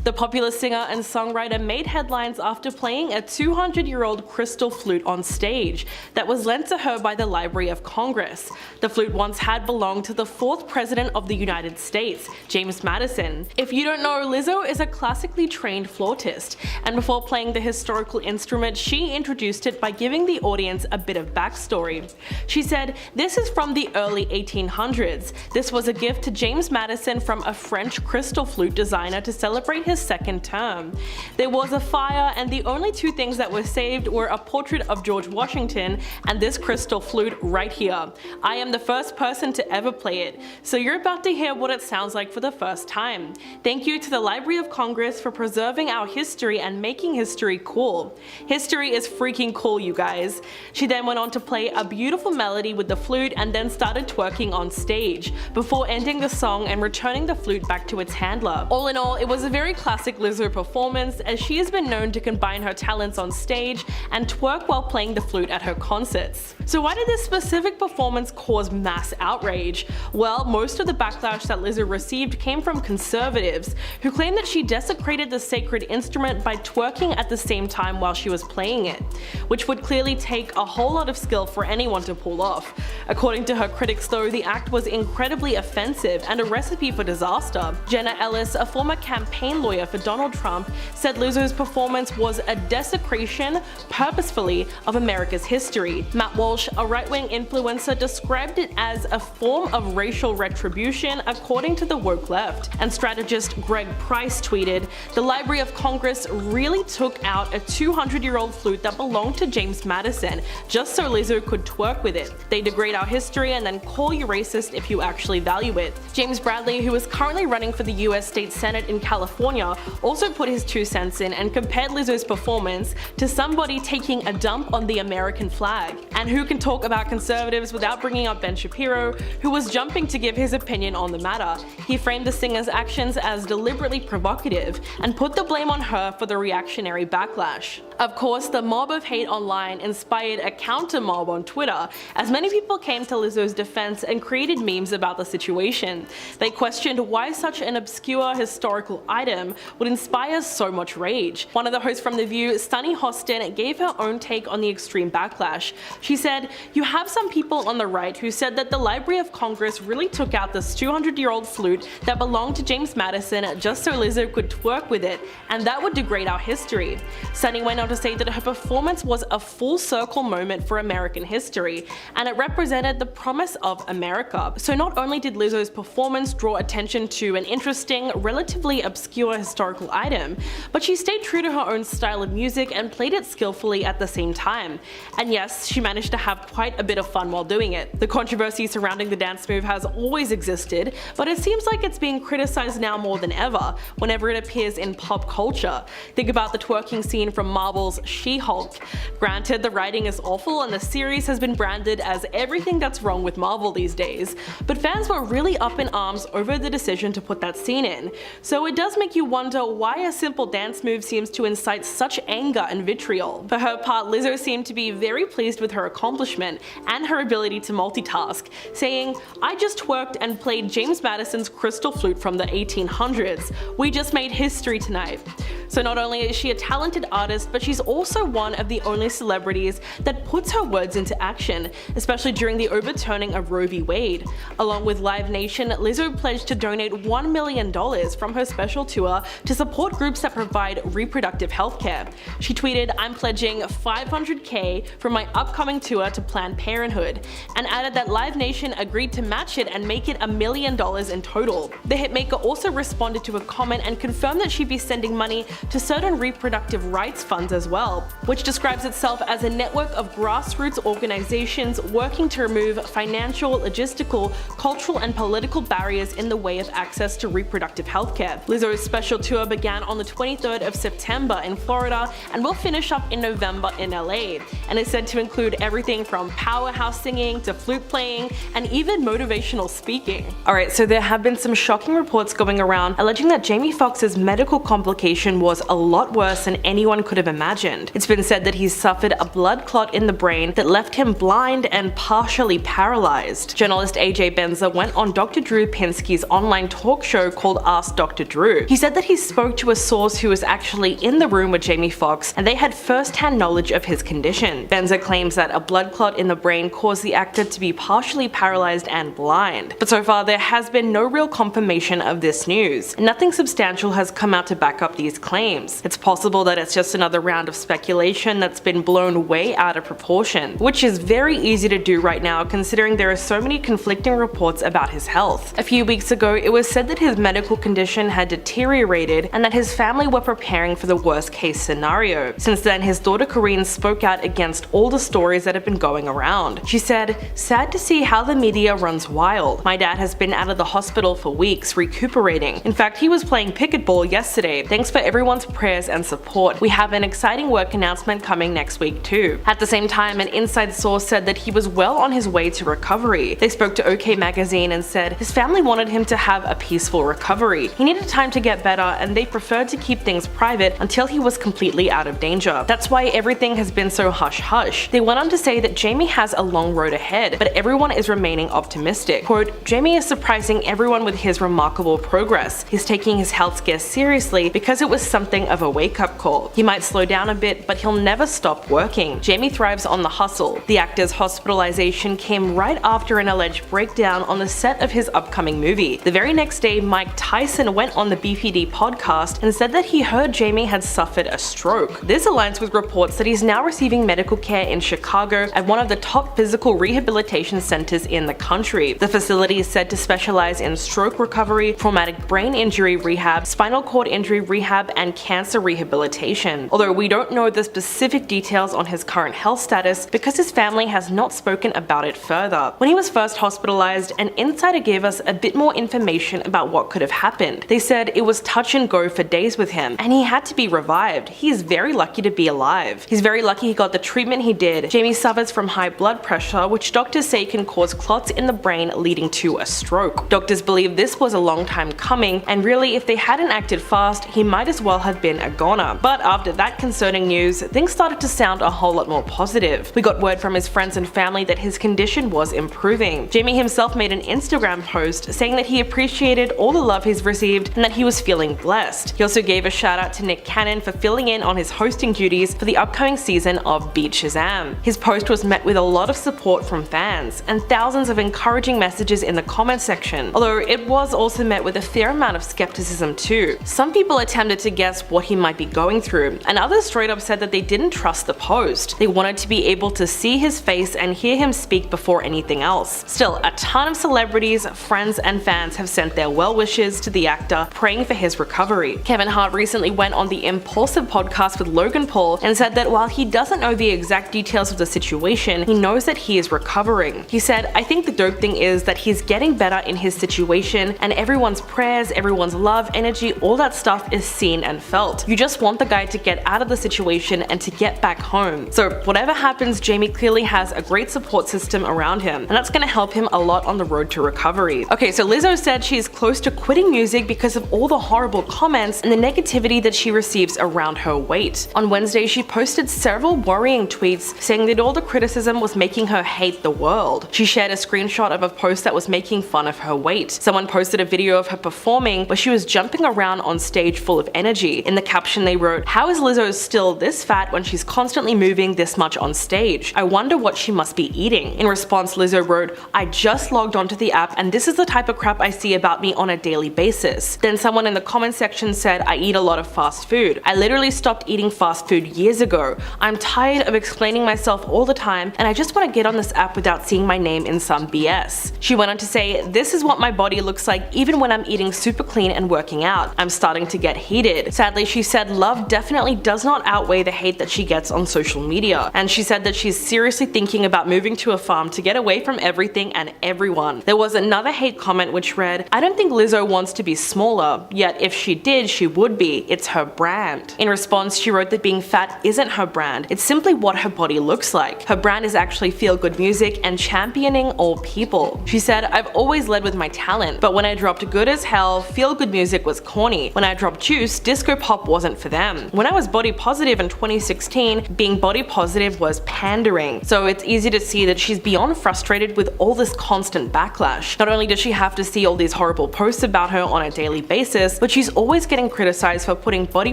The popular singer and songwriter made headlines after playing a 200-year-old crystal flute on stage that was lent to her by the Library of Congress. The flute once had belonged to the 4th President of the United States, James Madison. If you don't know, Lizzo is a classically trained flautist, and before playing the historical instrument, she introduced it by giving the audience a bit of backstory. She said, "This is from the early 1800s. This was a gift to James Madison from a French crystal flute designer to celebrate his 2nd term. There was a fire, and the only 2 things that were saved were a portrait of George Washington and this crystal flute right here. I am the first person to ever play it, so you're about to hear what it sounds like for the first time. Thank you to the Library of Congress for preserving our history and making history cool. History is freaking cool, you guys." She then went on to play a beautiful melody with the flute and then started twerking on stage, before ending the song and returning the flute back to its handler. All in all, it was a very classic Lizzo performance, as she has been known to combine her talents on stage and twerk while playing the flute at her concerts. So why did this specific performance cause mass outrage? Well, most of the backlash that Lizzo received came from conservatives, who claimed that she desecrated the sacred instrument by twerking at the same time while she was playing it, which would clearly take a whole lot of skill for anyone to pull off. According to her critics though, the act was incredibly offensive and a recipe for disaster. Jenna Ellis, a former campaign lawyer for Donald Trump, said Lizzo's performance was a desecration, purposefully, of America's history. Matt Walsh, a right-wing influencer, described it as a form of racial retribution according to the woke left. And strategist Greg Price tweeted, "The Library of Congress really took out a 200-year-old flute that belonged to James Madison just so Lizzo could twerk with it. They degrade our history and then call you racist if you actually value it." James Bradley, who is currently running for the US State Senate in California, also put his 2 cents in and compared Lizzo's performance to somebody taking a dump on the American flag. And who can talk about conservatives without bringing up Ben Shapiro, who was jumping to give his opinion on the matter. He framed the singer's actions as deliberately provocative and put the blame on her for the reactionary backlash. Of course, the mob of hate online inspired a counter-mob on Twitter, as many people came to Lizzo's defense and created memes about the situation. They questioned why such an obscure historical item would inspire so much rage. One of the hosts from The View, Sunny Hostin, gave her own take on the extreme backlash. She said, "You have some people on the right who said that the Library of Congress really took out this 200-year-old flute that belonged to James Madison just so Lizzo could twerk with it, and that would degrade our history." Sunny went on to say that her performance was a full circle moment for American history, and it represented the promise of America. So not only did Lizzo's performance draw attention to an interesting, relatively obscure historical item, but she stayed true to her own style of music and played it skillfully at the same time. And yes, she managed to have quite a bit of fun while doing it. The controversy surrounding the dance move has always existed, but it seems like it's being criticized now more than ever, whenever it appears in pop culture. Think about the twerking scene from Marvel's She-Hulk. Granted, the writing is awful and the series has been branded as everything that's wrong with Marvel these days, but fans were really up in arms over the decision to put that scene in. So it does make you wonder why a simple dance move seems to incite such anger and vitriol. For her part, Lizzo seemed to be very pleased with her accomplishment and her ability to multitask, saying, "I just twerked and played James Madison's crystal flute from the 1800s. We just made history tonight." So not only is she a talented artist, but she's also one of the only celebrities that puts her words into action, especially during the overturning of Roe v. Wade. Along with Live Nation, Lizzo pledged to donate $1 million from her special tour to support groups that provide reproductive health care. She tweeted, "I'm pledging $500K from my upcoming tour to Planned Parenthood," and added that Live Nation agreed to match it and make it $1 million in total. The hitmaker also responded to a comment and confirmed that she'd be sending money to certain reproductive rights funds as well, which describes itself as a network of grassroots organizations working to remove financial, logistical, cultural and political barriers in the way of access to reproductive healthcare. Lizzo's special tour began on the 23rd of September in Florida and will finish up in November in LA, and is said to include everything from powerhouse singing to flute playing and even motivational speaking. Alright, so there have been some shocking reports going around alleging that Jamie Foxx's medical complication was was a lot worse than anyone could have imagined. It's been said that he's suffered a blood clot in the brain that left him blind and partially paralyzed. Journalist AJ Benza went on Dr. Drew Pinsky's online talk show called Ask Dr. Drew. He said that he spoke to a source who was actually in the room with Jamie Foxx and they had first-hand knowledge of his condition. Benza claims that a blood clot in the brain caused the actor to be partially paralyzed and blind. But so far there has been no real confirmation of this news. Nothing substantial has come out to back up these claims. It's possible that it's just another round of speculation that's been blown way out of proportion, which is very easy to do right now considering there are so many conflicting reports about his health. A few weeks ago, it was said that his medical condition had deteriorated and that his family were preparing for the worst case scenario. Since then, his daughter Corinne spoke out against all the stories that have been going around. She said, "Sad to see how the media runs wild. My dad has been out of the hospital for weeks, recuperating. In fact, he was playing pickleball yesterday. Thanks for everyone's prayers and support. We have an exciting work announcement coming next week too." At the same time, an inside source said that he was well on his way to recovery. They spoke to OK Magazine and said his family wanted him to have a peaceful recovery. He needed time to get better and they preferred to keep things private until he was completely out of danger. That's why everything has been so hush-hush. They went on to say that Jamie has a long road ahead, but everyone is remaining optimistic. Quote, "Jamie is surprising everyone with his remarkable progress. He's taking his health scare seriously because it was something of a wake-up call. He might slow down a bit, but he'll never stop working. Jamie thrives on the hustle." The actor's hospitalization came right after an alleged breakdown on the set of his upcoming movie. The very next day, Mike Tyson went on the BPD podcast and said that he heard Jamie had suffered a stroke. This aligns with reports that he's now receiving medical care in Chicago at one of the top physical rehabilitation centers in the country. The facility is said to specialize in stroke recovery, traumatic brain injury rehab, spinal cord injury rehab, and cancer rehabilitation. Although we don't know the specific details on his current health status because his family has not spoken about it further. When he was first hospitalized, an insider gave us a bit more information about what could have happened. They said it was touch and go for days with him, and he had to be revived. He is very lucky to be alive. He's very lucky he got the treatment he did. Jamie suffers from high blood pressure, which doctors say can cause clots in the brain leading to a stroke. Doctors believe this was a long time coming, and really if they hadn't acted fast, he might as well have been a goner. But after that concerning news, things started to sound a whole lot more positive. We got word from his friends and family that his condition was improving. Jamie himself made an Instagram post saying that he appreciated all the love he's received and that he was feeling blessed. He also gave a shout out to Nick Cannon for filling in on his hosting duties for the upcoming season of Beat Shazam. His post was met with a lot of support from fans and thousands of encouraging messages in the comment section, although it was also met with a fair amount of skepticism too. Some people attempted to guess what he might be going through, and others straight up said that they didn't trust the post. They wanted to be able to see his face and hear him speak before anything else. Still, a ton of celebrities, friends, and fans have sent their well wishes to the actor, praying for his recovery. Kevin Hart recently went on the Impulsive podcast with Logan Paul and said that while he doesn't know the exact details of the situation, he knows that he is recovering. He said, "I think the dope thing is that he's getting better in his situation, and everyone's prayers, everyone's love, energy, all that stuff is seen and felt. You just want the guy to get out of the situation and to get back home." So whatever happens, Jamie clearly has a great support system around him, and that's going to help him a lot on the road to recovery. Okay, so Lizzo said she is close to quitting music because of all the horrible comments and the negativity that she receives around her weight. On Wednesday, she posted several worrying tweets saying that all the criticism was making her hate the world. She shared a screenshot of a post that was making fun of her weight. Someone posted a video of her performing where she was jumping around on stage full of energy. In the caption they wrote, "How is Lizzo still this fat when she's constantly moving this much on stage? I wonder what she must be eating." In response, Lizzo wrote, "I just logged onto the app and this is the type of crap I see about me on a daily basis." Then someone in the comment section said, "I eat a lot of fast food. I literally stopped eating fast food years ago. I'm tired of explaining myself all the time and I just want to get on this app without seeing my name in some BS." She went on to say, "This is what my body looks like even when I'm eating super clean and working out. I'm starting to get heated." Sadly, she said love definitely does not outweigh the hate that she gets on social media, and she said that she's seriously thinking about moving to a farm to get away from everything and everyone. There was another hate comment which read, "I don't think Lizzo wants to be smaller, yet if she did, she would be. It's her brand." In response, she wrote that being fat isn't her brand, it's simply what her body looks like. Her brand is actually feel-good music and championing all people. She said, "I've always led with my talent, but when I dropped Good as Hell, feel-good music was corny. When I dropped Juice, disco pop wasn't for them. When I was body positive in 2016, being body positive was pandering. So it's easy to see that she's beyond frustrated with all this constant backlash. Not only does she have to see all these horrible posts about her on a daily basis, but she's always getting criticized for putting body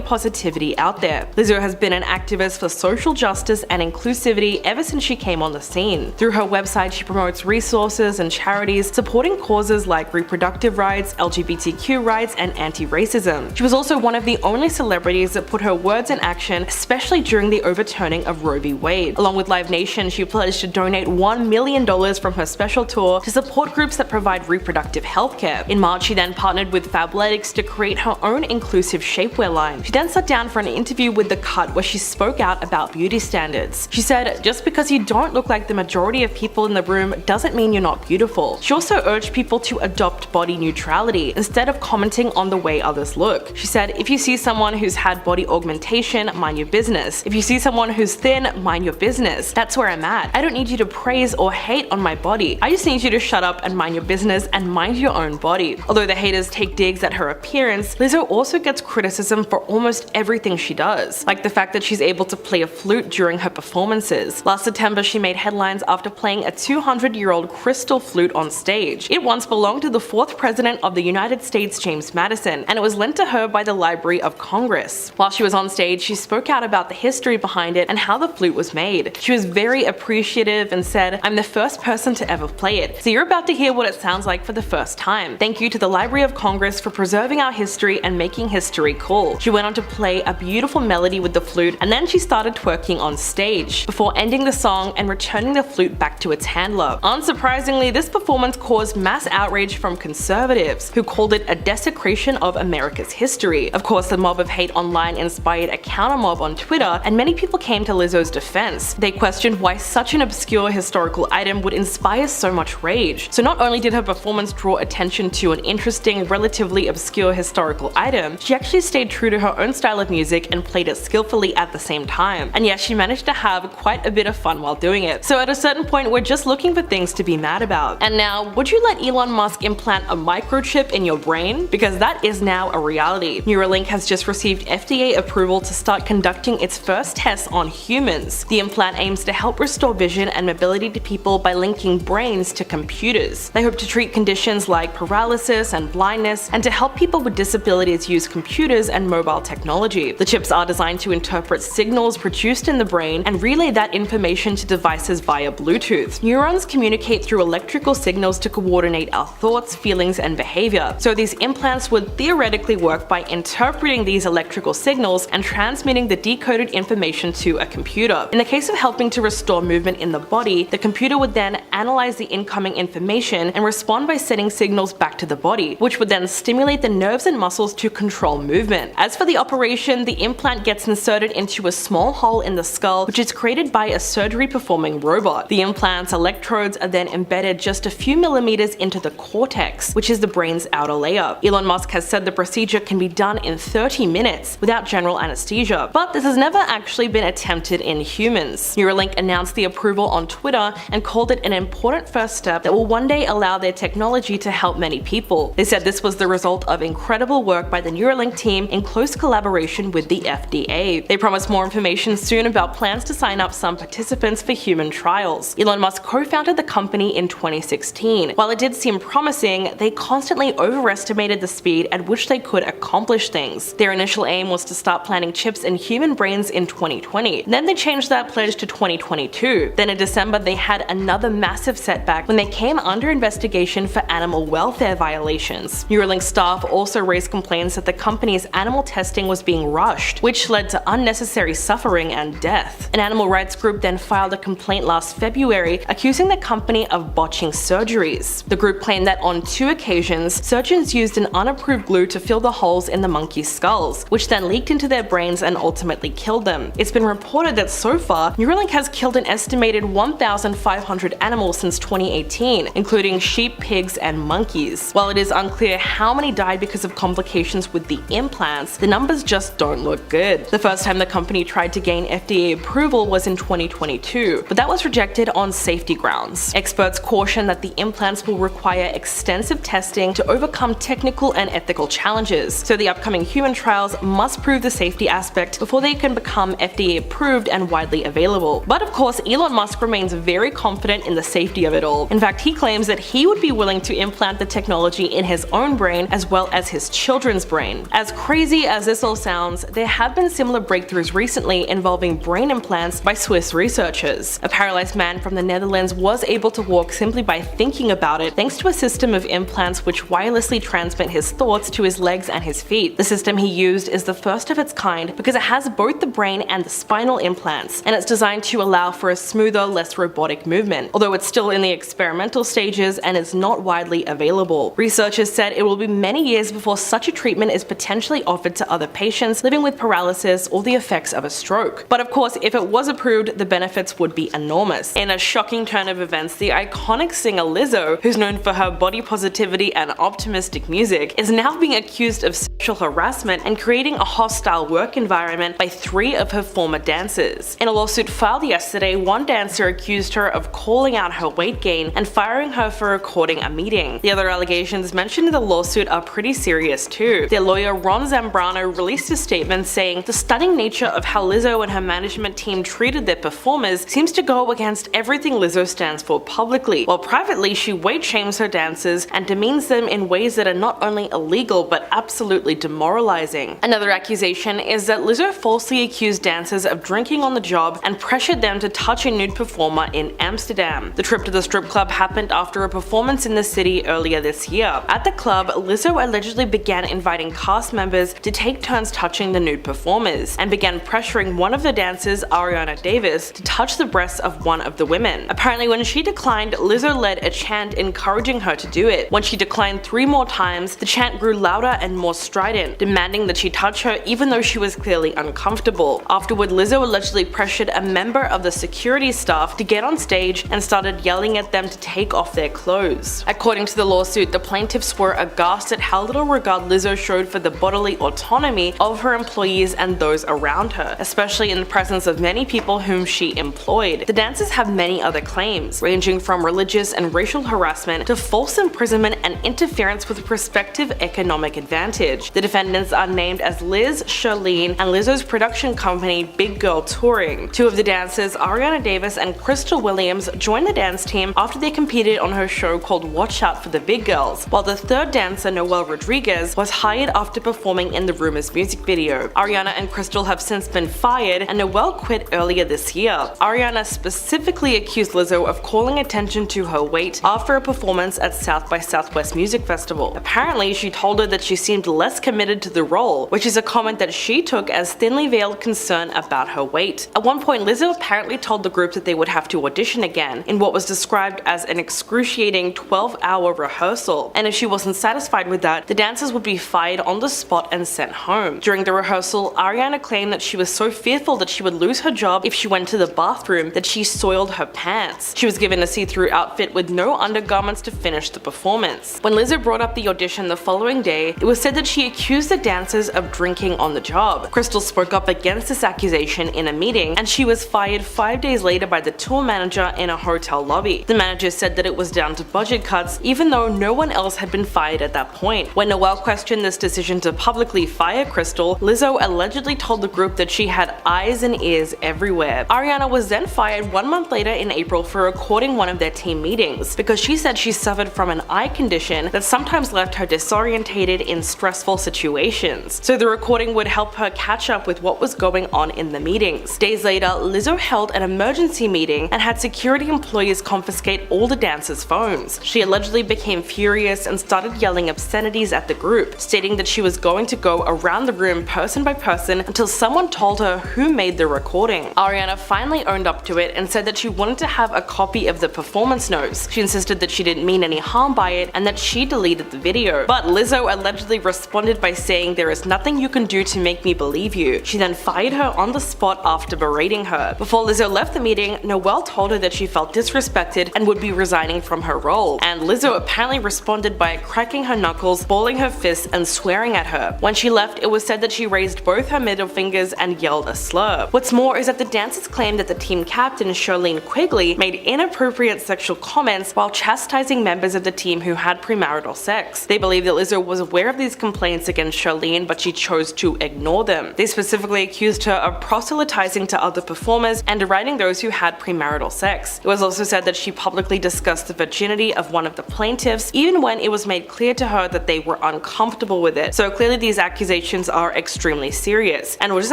positivity out there. Lizzo has been an activist for social justice and inclusivity ever since she came on the scene. Through her website, she promotes resources and charities supporting causes like reproductive rights, LGBTQ rights, and anti-racism. She was also one of the only celebrities that put her words in action, especially during the overturning of Roe v. Wade. Along with Live Nation, she pledged to donate $1 million from her special tour to support groups that provide reproductive healthcare. In March, she then partnered with Fabletics to create her own inclusive shapewear line. She then sat down for an interview with The Cut where she spoke out about beauty standards. She said, "Just because you don't look like the majority of people in the room doesn't mean you're not beautiful." She also urged people to adopt body neutrality instead of commenting on the way others look. She said, "If you see someone who's had body augmentation, mind your business. If you see someone who's thin, mind your business. That's where I'm at. I don't need you to praise or hate on my body. I just need you to shut up and mind your business and mind your own body." Although the haters take digs at her appearance, Lizzo also gets criticism for almost everything she does, like the fact that she's able to play a flute during her performances. Last September, she made headlines after playing a 200-year-old crystal flute on stage. It once belonged to the 4th President of the United States, James Madison, and it was lent to her by the Library of Congress. While she was on stage, she spoke out about the history behind it and how the flute was made. She was very appreciative and said, "I'm the first person to ever play it, so you're about to hear what it sounds like for the first time. Thank you to the Library of Congress for preserving our history and making history cool." She went on to play a beautiful melody with the flute, and then she started twerking on stage, before ending the song and returning the flute back to its handler. Unsurprisingly, this performance caused mass outrage from conservatives, who called it a desecration of America's history. Of course, the mob of hate online inspired a counter-mob on Twitter, and many people came to Lizzo's defense. They questioned why such an obscure historical item would inspire so much rage. So not only did her performance draw attention to an interesting, relatively obscure historical item, she actually stayed true to her own style of music and played it skillfully at the same time. And yes, she managed to have quite a bit of fun while doing it. So at a certain point, we're just looking for things to be mad about. And now, would you let Elon Musk implant a microchip in your brain? Because that is now a reality. Neuralink has just received FDA approval to start conducting its first tests on humans. The implant aims to help restore vision and mobility to people by linking brains to computers. They hope to treat conditions like paralysis and blindness, and to help people with disabilities use computers and mobile technology. The chips are designed to interpret signals produced in the brain and relay that information to devices via Bluetooth. Neurons communicate through electrical signals to coordinate our thoughts, feelings, and behavior. So these implants would theoretically work by interpreting these electrical signals and transmitting the decoded information to a computer. In the case of helping to restore movement in the body, the computer would then analyze the incoming information and respond by sending signals back to the body, which would then stimulate the nerves and muscles to control movement. As for the operation, the implant gets inserted into a small hole in the skull, which is created by a surgery-performing robot. The implant's electrodes are then embedded just a few millimeters into the cortex, which is the brain's outer layer. Elon Musk has said the procedure can be done in 30 minutes without general anesthesia, but this has never actually been attempted in humans. Neuralink announced the approval on Twitter and called it an important first step that will one day allow their technology to help many people. They said this was the result of incredible work by the Neuralink team in close collaboration with the FDA. They promised more information soon about plans to sign up some participants for human trials. Elon Musk co-founded the company in 2016. While it did seem promising, they constantly overestimated the speed at which they could accomplish things. Their initial aim was to start planting chips in human brains in 2020. Then they changed that pledge to 2022. Then in December, they had another massive setback when they came under investigation for animal welfare violations. Neuralink staff also raised complaints that the company's animal testing was being rushed, which led to unnecessary suffering and death. An animal rights group then filed a complaint last February accusing the company of botching surgeries. The group claimed that on 2 occasions, surgeons used an unapproved glue to fill the holes in the monkey's skulls, which then leaked into their brains and ultimately killed them. It's been reported that so far, Neuralink has killed an estimated 1,500 animals since 2018, including sheep, pigs, and monkeys. While it is unclear how many died because of complications with the implants, the numbers just don't look good. The first time the company tried to gain FDA approval was in 2022, but that was rejected on safety grounds. Experts caution that the implants will require extensive testing to overcome technical and ethical challenges, so the upcoming human trials must prove the safety aspect before they can become FDA approved and widely available. But of course, Elon Musk remains very confident in the safety of it all. In fact, he claims that he would be willing to implant the technology in his own brain as well as his children's brain. As crazy as this all sounds, there have been similar breakthroughs recently involving brain implants by Swiss researchers. A paralyzed man from the Netherlands was able to walk simply by thinking about it thanks to a system of implants which wirelessly transmit his thoughts to his legs and his feet. The system he used is the first of its kind because it has both the brain and the spinal implants, and it's designed to allow for a smoother, less robotic movement, although it's still in the experimental stages and is not widely available. Researchers said it will be many years before such a treatment is potentially offered to other patients living with paralysis or the effects of a stroke. But of course, if it was approved, the benefits would be enormous. In a shocking turn of events, the iconic singer Lizzo, who's known for her body positivity and optimistic music, is now being accused of sexual harassment and creating a hostile work environment by 3 of her former dancers. In a lawsuit filed yesterday, one dancer accused her of calling out her weight gain and firing her for recording a meeting. The other allegations mentioned in the lawsuit are pretty serious too. Their lawyer Ron Zambrano released a statement saying the stunning nature of how Lizzo and her management team treated their performers seems to go against everything Lizzo stands for publicly, while privately she weight shames her dancers and demeans them in ways that are not only illegal but absolutely demoralizing. Another accusation is that Lizzo falsely accused dancers of drinking on the job and pressured them to touch a nude performer in Amsterdam. The trip to the strip club happened after a performance in the city earlier this year. At the club, Lizzo allegedly began inviting cast members to take turns touching the nude performers and began pressuring one of the dancers, Ariana Davis, to touch the breasts of one of the women. Apparently, when she declined, Lizzo led a chant encouraging her to do it. When she declined 3 more times, the chant grew louder and more strident, demanding that she touch her even though she was clearly uncomfortable. Afterward, Lizzo allegedly pressured a member of the security staff to get on stage and started yelling at them to take off their clothes. According to the lawsuit, the plaintiffs were aghast at how little regard Lizzo showed for the bodily autonomy of her employees and those around her, especially in the presence of many people whom she employed. The dancers have many other claims, ranging from religious and racial harassment to false imprisonment and interference with prospective economic advantage. The defendants are named as Liz, Charlene, and Lizzo's production company Big Girl Touring. 2 of the dancers, Ariana Davis and Crystal Williams, joined the dance team after they competed on her show called Watch Out for the Big Girls, while the 3rd dancer, Noelle Rodriguez, was hired after performing in the Rumors music video. Ariana and Crystal have since been fired, and Noelle quit earlier this year. Ariana specifically accused Lizzo of calling attention to her weight after a performance at South by Southwest Music Festival. Apparently, she told her that she seemed less committed to the role, which is a comment that she took as thinly veiled concern about her weight. At one point, Lizzo apparently told the group that they would have to audition again in what was described as an excruciating 12-hour rehearsal, and if she wasn't satisfied with that, the dancers would be fired on the spot and sent home. During the rehearsal, Ariana claimed that she was so fearful that she would lose her job if she went to the bathroom that she soiled her pants. She was given a see-through outfit with no undergarments to finish the performance. When Lizzo brought up the audition the following day, it was said that she accused the dancers of drinking on the job. Crystal spoke up against this accusation in a meeting, and she was fired 5 days later by the tour manager in a hotel lobby. The manager said that it was down to budget cuts, even though no one else had been fired at that point. When Noelle questioned this decision to publicly fire Crystal, Lizzo allegedly told the group that she had eyes and ears everywhere. Ariana was then fired 1 month later in April for recording one of their team meetings because she said she suffered from an eye condition that sometimes left her disorientated in stressful situations. So the recording would help her catch up with what was going on in the meetings. Days later, Lizzo held an emergency meeting and had security employees confiscate all the dancers' phones. She allegedly became furious and started yelling obscenities at the group, stating that she was going to go around the room person by person until someone told her who made the recording. Ariana finally owned up to it and said that she wanted to have a copy of the performance notes. She insisted that she didn't mean any harm by it and that she deleted the video. But Lizzo allegedly responded by saying, "There is nothing you can do to make me believe you." She then fired her on the spot after berating her. Before Lizzo left the meeting, Noelle told her that she felt disrespected and would be resigning from her role. And Lizzo apparently responded by cracking her knuckles, balling her fists, and swearing at her. When she left, it was said that she raised both her middle fingers and yelled a slur. What's more is that the dancers claimed that the team captain, Charlene Quigley, made inappropriate sexual comments while chastising members of the team who had premarital sex. They believe that Lizzo was aware of these complaints complaints against Charlene, but she chose to ignore them. They specifically accused her of proselytizing to other performers and deriding those who had premarital sex. It was also said that she publicly discussed the virginity of one of the plaintiffs, even when it was made clear to her that they were uncomfortable with it. So clearly these accusations are extremely serious, and we'll just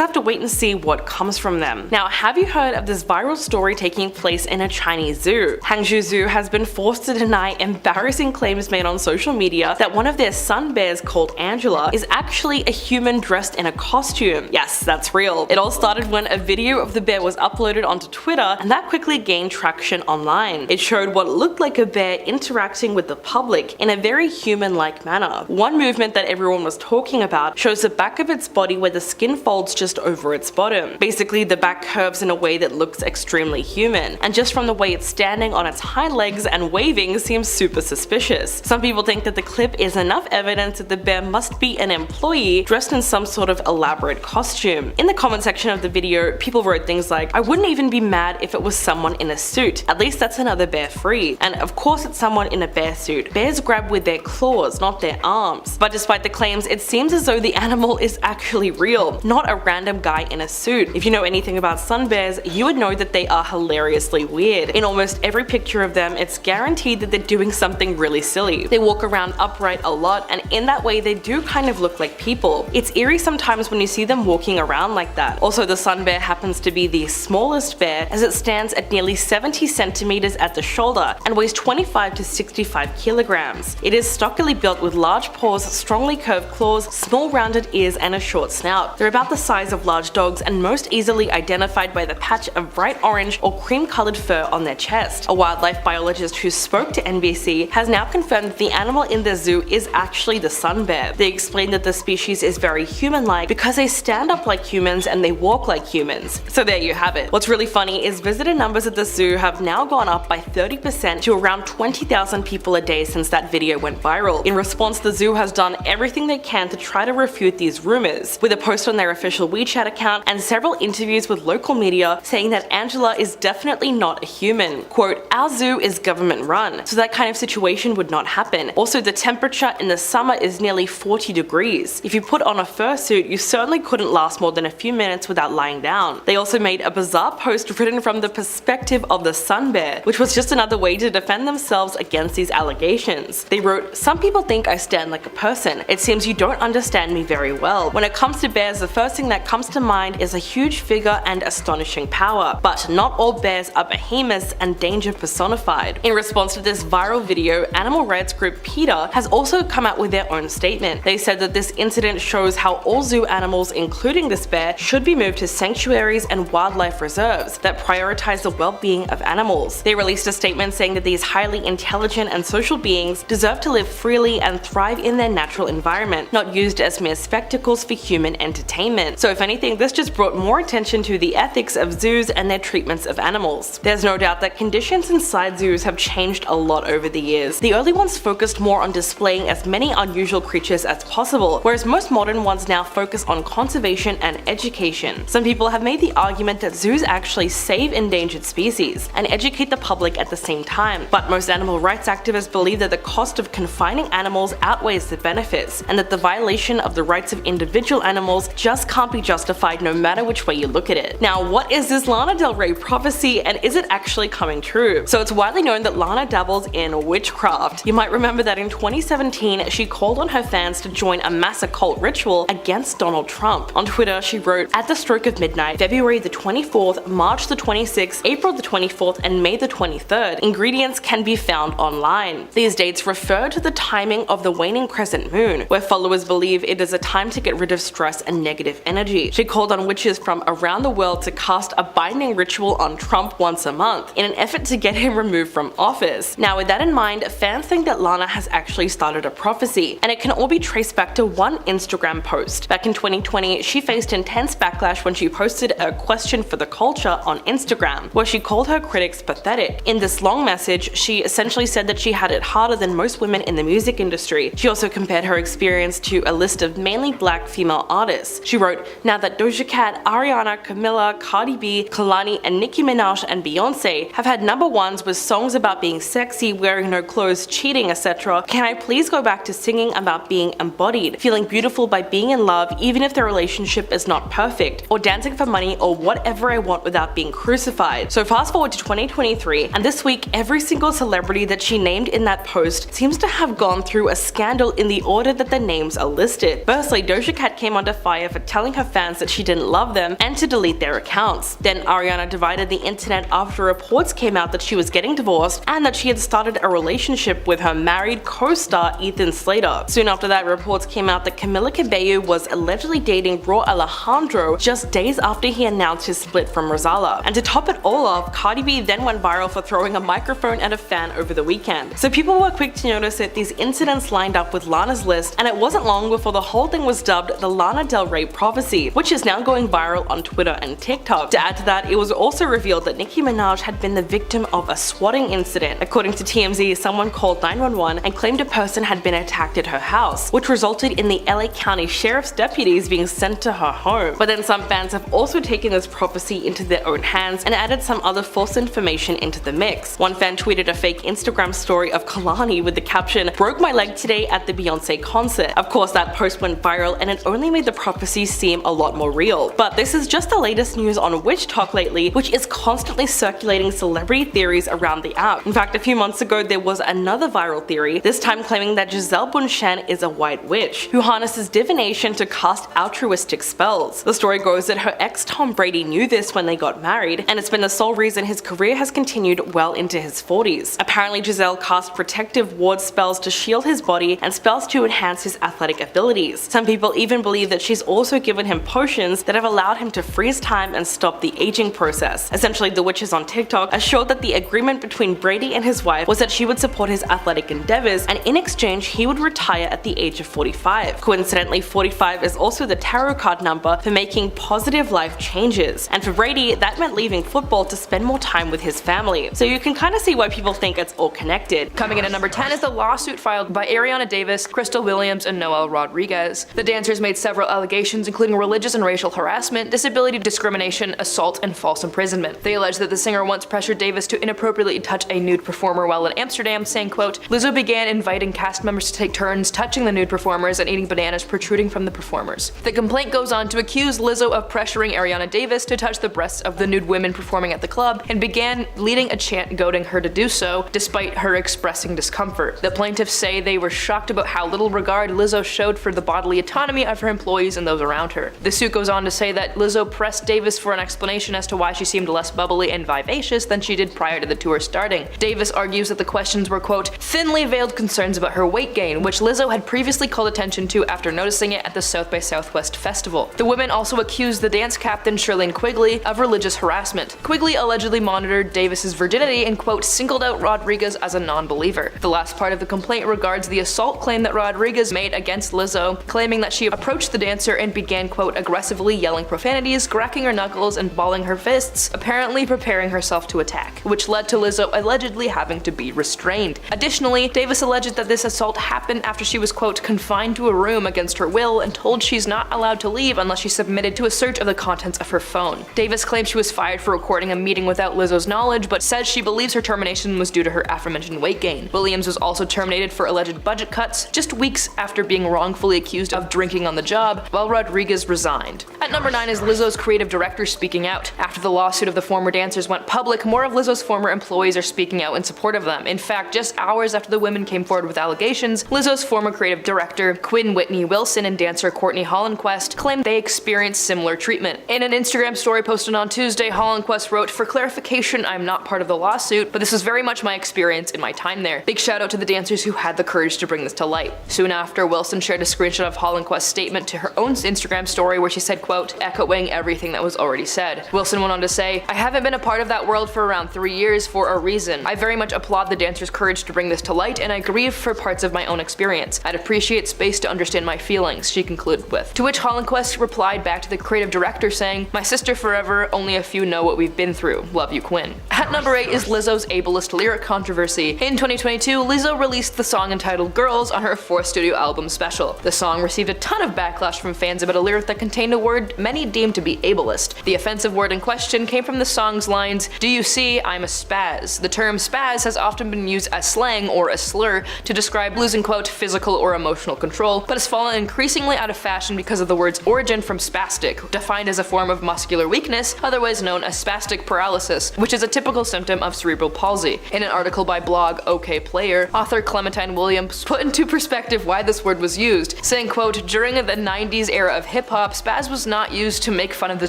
have to wait and see what comes from them. Now, have you heard of this viral story taking place in a Chinese zoo? Hangzhou Zoo has been forced to deny embarrassing claims made on social media that one of their sun bears, called Angela, is actually a human dressed in a costume. Yes, that's real. It all started when a video of the bear was uploaded onto Twitter, and that quickly gained traction online. It showed what looked like a bear interacting with the public in a very human-like manner. One movement that everyone was talking about shows the back of its body where the skin folds just over its bottom. Basically, the back curves in a way that looks extremely human, and just from the way it's standing on its hind legs and waving seems super suspicious. Some people think that the clip is enough evidence that the bear must be an employee dressed in some sort of elaborate costume. In the comment section of the video, people wrote things like, "I wouldn't even be mad if it was someone in a suit. At least that's another bear free." And of course it's someone in a bear suit. Bears grab with their claws, not their arms. But despite the claims, it seems as though the animal is actually real, not a random guy in a suit. If you know anything about sun bears, you would know that they are hilariously weird. In almost every picture of them, it's guaranteed that they're doing something really silly. They walk around upright a lot, and in that way they do kind of look like people. It's eerie sometimes when you see them walking around like that. Also, the sun bear happens to be the smallest bear, as it stands at nearly 70 centimeters at the shoulder and weighs 25 to 65 kilograms. It is stockily built with large paws, strongly curved claws, small rounded ears, and a short snout. They're about the size of large dogs and most easily identified by the patch of bright orange or cream colored fur on their chest. A wildlife biologist who spoke to NBC has now confirmed that the animal in the zoo is actually the sun bear. They explained that the species is very human-like because they stand up like humans and they walk like humans. So there you have it. What's really funny is visitor numbers at the zoo have now gone up by 30% to around 20,000 people a day since that video went viral. In response, the zoo has done everything they can to try to refute these rumors, with a post on their official WeChat account and several interviews with local media saying that Angela is definitely not a human. Quote, "Our zoo is government run, so that kind of situation would not happen. Also, the temperature in the summer is nearly 40 degrees. If you put on a fursuit, you certainly couldn't last more than a few minutes without lying down." They also made a bizarre post written from the perspective of the sun bear, which was just another way to defend themselves against these allegations. They wrote, "Some people think I stand like a person. It seems you don't understand me very well. When it comes to bears, the first thing that comes to mind is a huge figure and astonishing power. But not all bears are behemoths and danger personified." In response to this viral video, animal rights group PETA has also come out with their own statement. They said that this incident shows how all zoo animals, including this bear, should be moved to sanctuaries and wildlife reserves that prioritize the well-being of animals. They released a statement saying that these highly intelligent and social beings deserve to live freely and thrive in their natural environment, not used as mere spectacles for human entertainment. So if anything, this just brought more attention to the ethics of zoos and their treatments of animals. There's no doubt that conditions inside zoos have changed a lot over the years. The early ones focused more on displaying as many unusual creatures as possible, whereas most modern ones now focus on conservation and education. Some people have made the argument that zoos actually save endangered species and educate the public at the same time, but most animal rights activists believe that the cost of confining animals outweighs the benefits, and that the violation of the rights of individual animals just can't be justified no matter which way you look at it. Now, what is this Lana Del Rey prophecy, and is it actually coming true? So it's widely known that Lana dabbles in witchcraft. You might remember that in 2017, she called on her fans to join a mass occult ritual against Donald Trump. On Twitter, she wrote, "At the stroke of midnight, February the 24th, March the 26th, April the 24th, and May the 23rd, ingredients can be found online." These dates refer to the timing of the waning crescent moon, where followers believe it is a time to get rid of stress and negative energy. She called on witches from around the world to cast a binding ritual on Trump once a month, in an effort to get him removed from office. Now, with that in mind, fans think that Lana has actually started a prophecy, and it can all be traced back to one Instagram post. Back in 2020, she faced intense backlash when she posted a question for the culture on Instagram, where she called her critics pathetic. In this long message, she essentially said that she had it harder than most women in the music industry. She also compared her experience to a list of mainly black female artists. She wrote, "Now that Doja Cat, Ariana, Camila, Cardi B, Kalani, and Nicki Minaj and Beyonce have had #1s with songs about being sexy, wearing no clothes, cheating, etc., can I please go back to singing about being embodied, feeling beautiful by being in love even if the relationship is not perfect, or dancing for money, or whatever I want without being crucified. So fast forward to 2023, and this week every single celebrity that she named in that post seems to have gone through a scandal in the order that the names are listed. Firstly, Doja Cat came under fire for telling her fans that she didn't love them and to delete their accounts. Then Ariana divided the internet after reports came out that she was getting divorced and that she had started a relationship with her married co-star Ethan Slater. Soon after that, reports came out that Camila Cabello was allegedly dating Raw Alejandro just days after he announced his split from Rosala. And to top it all off, Cardi B then went viral for throwing a microphone at a fan over the weekend. So people were quick to notice that these incidents lined up with Lana's list, and it wasn't long before the whole thing was dubbed the Lana Del Rey prophecy, which is now going viral on Twitter and TikTok. To add to that, it was also revealed that Nicki Minaj had been the victim of a swatting incident. According to TMZ, someone called 911 and claimed a person had been attacked at her house, which resulted in the LA County Sheriff's deputies being sent to her home. But then some fans have also taken this prophecy into their own hands and added some other false information into the mix. One fan tweeted a fake Instagram story of Kalani with the caption, "Broke my leg today at the Beyonce concert." Of course, that post went viral and it only made the prophecy seem a lot more real. But this is just the latest news on Witch Talk lately, which is constantly circulating celebrity theories around the app. In fact, a few months ago there was another viral theory, this time claiming that Giselle Bundchen is a white witch, who harnesses divination to cast altruistic spells. The story goes that her ex Tom Brady knew this when they got married, and it's been the sole reason his career has continued well into his 40s. Apparently Giselle cast protective ward spells to shield his body and spells to enhance his athletic abilities. Some people even believe that she's also given him potions that have allowed him to freeze time and stop the aging process. Essentially, the witches on TikTok assured that the agreement between Brady and his wife was that she would support his athletic endeavors, and in exchange he would retire at the age of 45. Coincidentally, 45 is also the tarot card number for making positive life changes, and for Brady that meant leaving football to spend more time with his family. So you can kind of see why people think it's all connected. Coming in at number 10 is the lawsuit filed by Ariana Davis, Crystal Williams, and Noel Rodriguez. The dancers made several allegations including religious and racial harassment, disability discrimination, assault, and false imprisonment. They allege that the singer once pressured Davis to inappropriately touch a nude performer while in Amsterdam, saying, quote, "Lizzo began inviting cast members to take turns touching the nude performers and eating bananas protruding from the performers." The complaint goes on to accuse Lizzo of pressuring Ariana Davis to touch the breasts of the nude women performing at the club and began leading a chant goading her to do so, despite her expressing discomfort. The plaintiffs say they were shocked about how little regard Lizzo showed for the bodily autonomy of her employees and those around her. The suit goes on to say that Lizzo pressed Davis for an explanation as to why she seemed less bubbly and vivacious than she did prior to the tour starting. Davis argues that the questions were, quote, "thinly veiled concerns about her weight gain, which Lizzo had previously called attention to after noticing it at the South by Southwest festival." The women also accused the dance captain Shirlene Quigley of religious harassment. Quigley allegedly monitored Davis's virginity and, quote, singled out Rodriguez as a non-believer. The last part of the complaint regards the assault claim that Rodriguez made against Lizzo, claiming that she approached the dancer and began, quote, aggressively yelling profanities, cracking her knuckles, and balling her fists, apparently preparing herself to attack, which led to Lizzo allegedly having to be restrained. Additionally, Davis alleged that this assault happened after she was, quote, confined to a room against her will and told she's not allowed to leave unless she submitted to a search of the contents of her phone. Davis claims she was fired for recording a meeting without Lizzo's knowledge, but says she believes her termination was due to her aforementioned weight gain. Williams was also terminated for alleged budget cuts just weeks after being wrongfully accused of drinking on the job, while Rodriguez resigned. At number 9 is Lizzo's creative director speaking out. After the lawsuit of the former dancers went public, more of Lizzo's former employees are speaking out in support of them. In fact, just hours after the women came forward with allegations, Lizzo's former creative director, Quinn Whitney Wilson, and dancer Courtney Hollenquest claimed they experienced similar treatment. In an Instagram story posted on Tuesday, Hollenquest wrote, "For clarification, I'm not part of the lawsuit, but this is very much my experience in my time there. Big shout out to the dancers who had the courage to bring this to light." Soon after, Wilson shared a screenshot of Hollenquest's statement to her own Instagram story where she said, quote, echoing everything that was already said. Wilson went on to say, "I haven't been a part of that world for around 3 years for a reason. I very much applaud the dancers' courage to bring this to light, and I grieve for parts of my own experience. I'd appreciate space to understand my feelings," she concluded with. To which Hollenquest replied back to the creative director saying, "My sister forever, only a few know what we've been through. Love you, Quinn." At number 8 is Lizzo's ableist lyric controversy. In 2022, Lizzo released the song entitled Girls on her 4th studio album Special. The song received a ton of backlash from fans about a lyric that contained a word many deemed to be ableist. The offensive word in question came from the song's lines, "Do you see, I'm a spaz." The term spaz has often been used as slang or a slur to describe losing, quote, physical or emotional emotional control, but has fallen increasingly out of fashion because of the word's origin from spastic, defined as a form of muscular weakness, otherwise known as spastic paralysis, which is a typical symptom of cerebral palsy. In an article by blog OK Player, author Clementine Williams put into perspective why this word was used, saying, quote, "During the 90s era of hip-hop, spaz was not used to make fun of the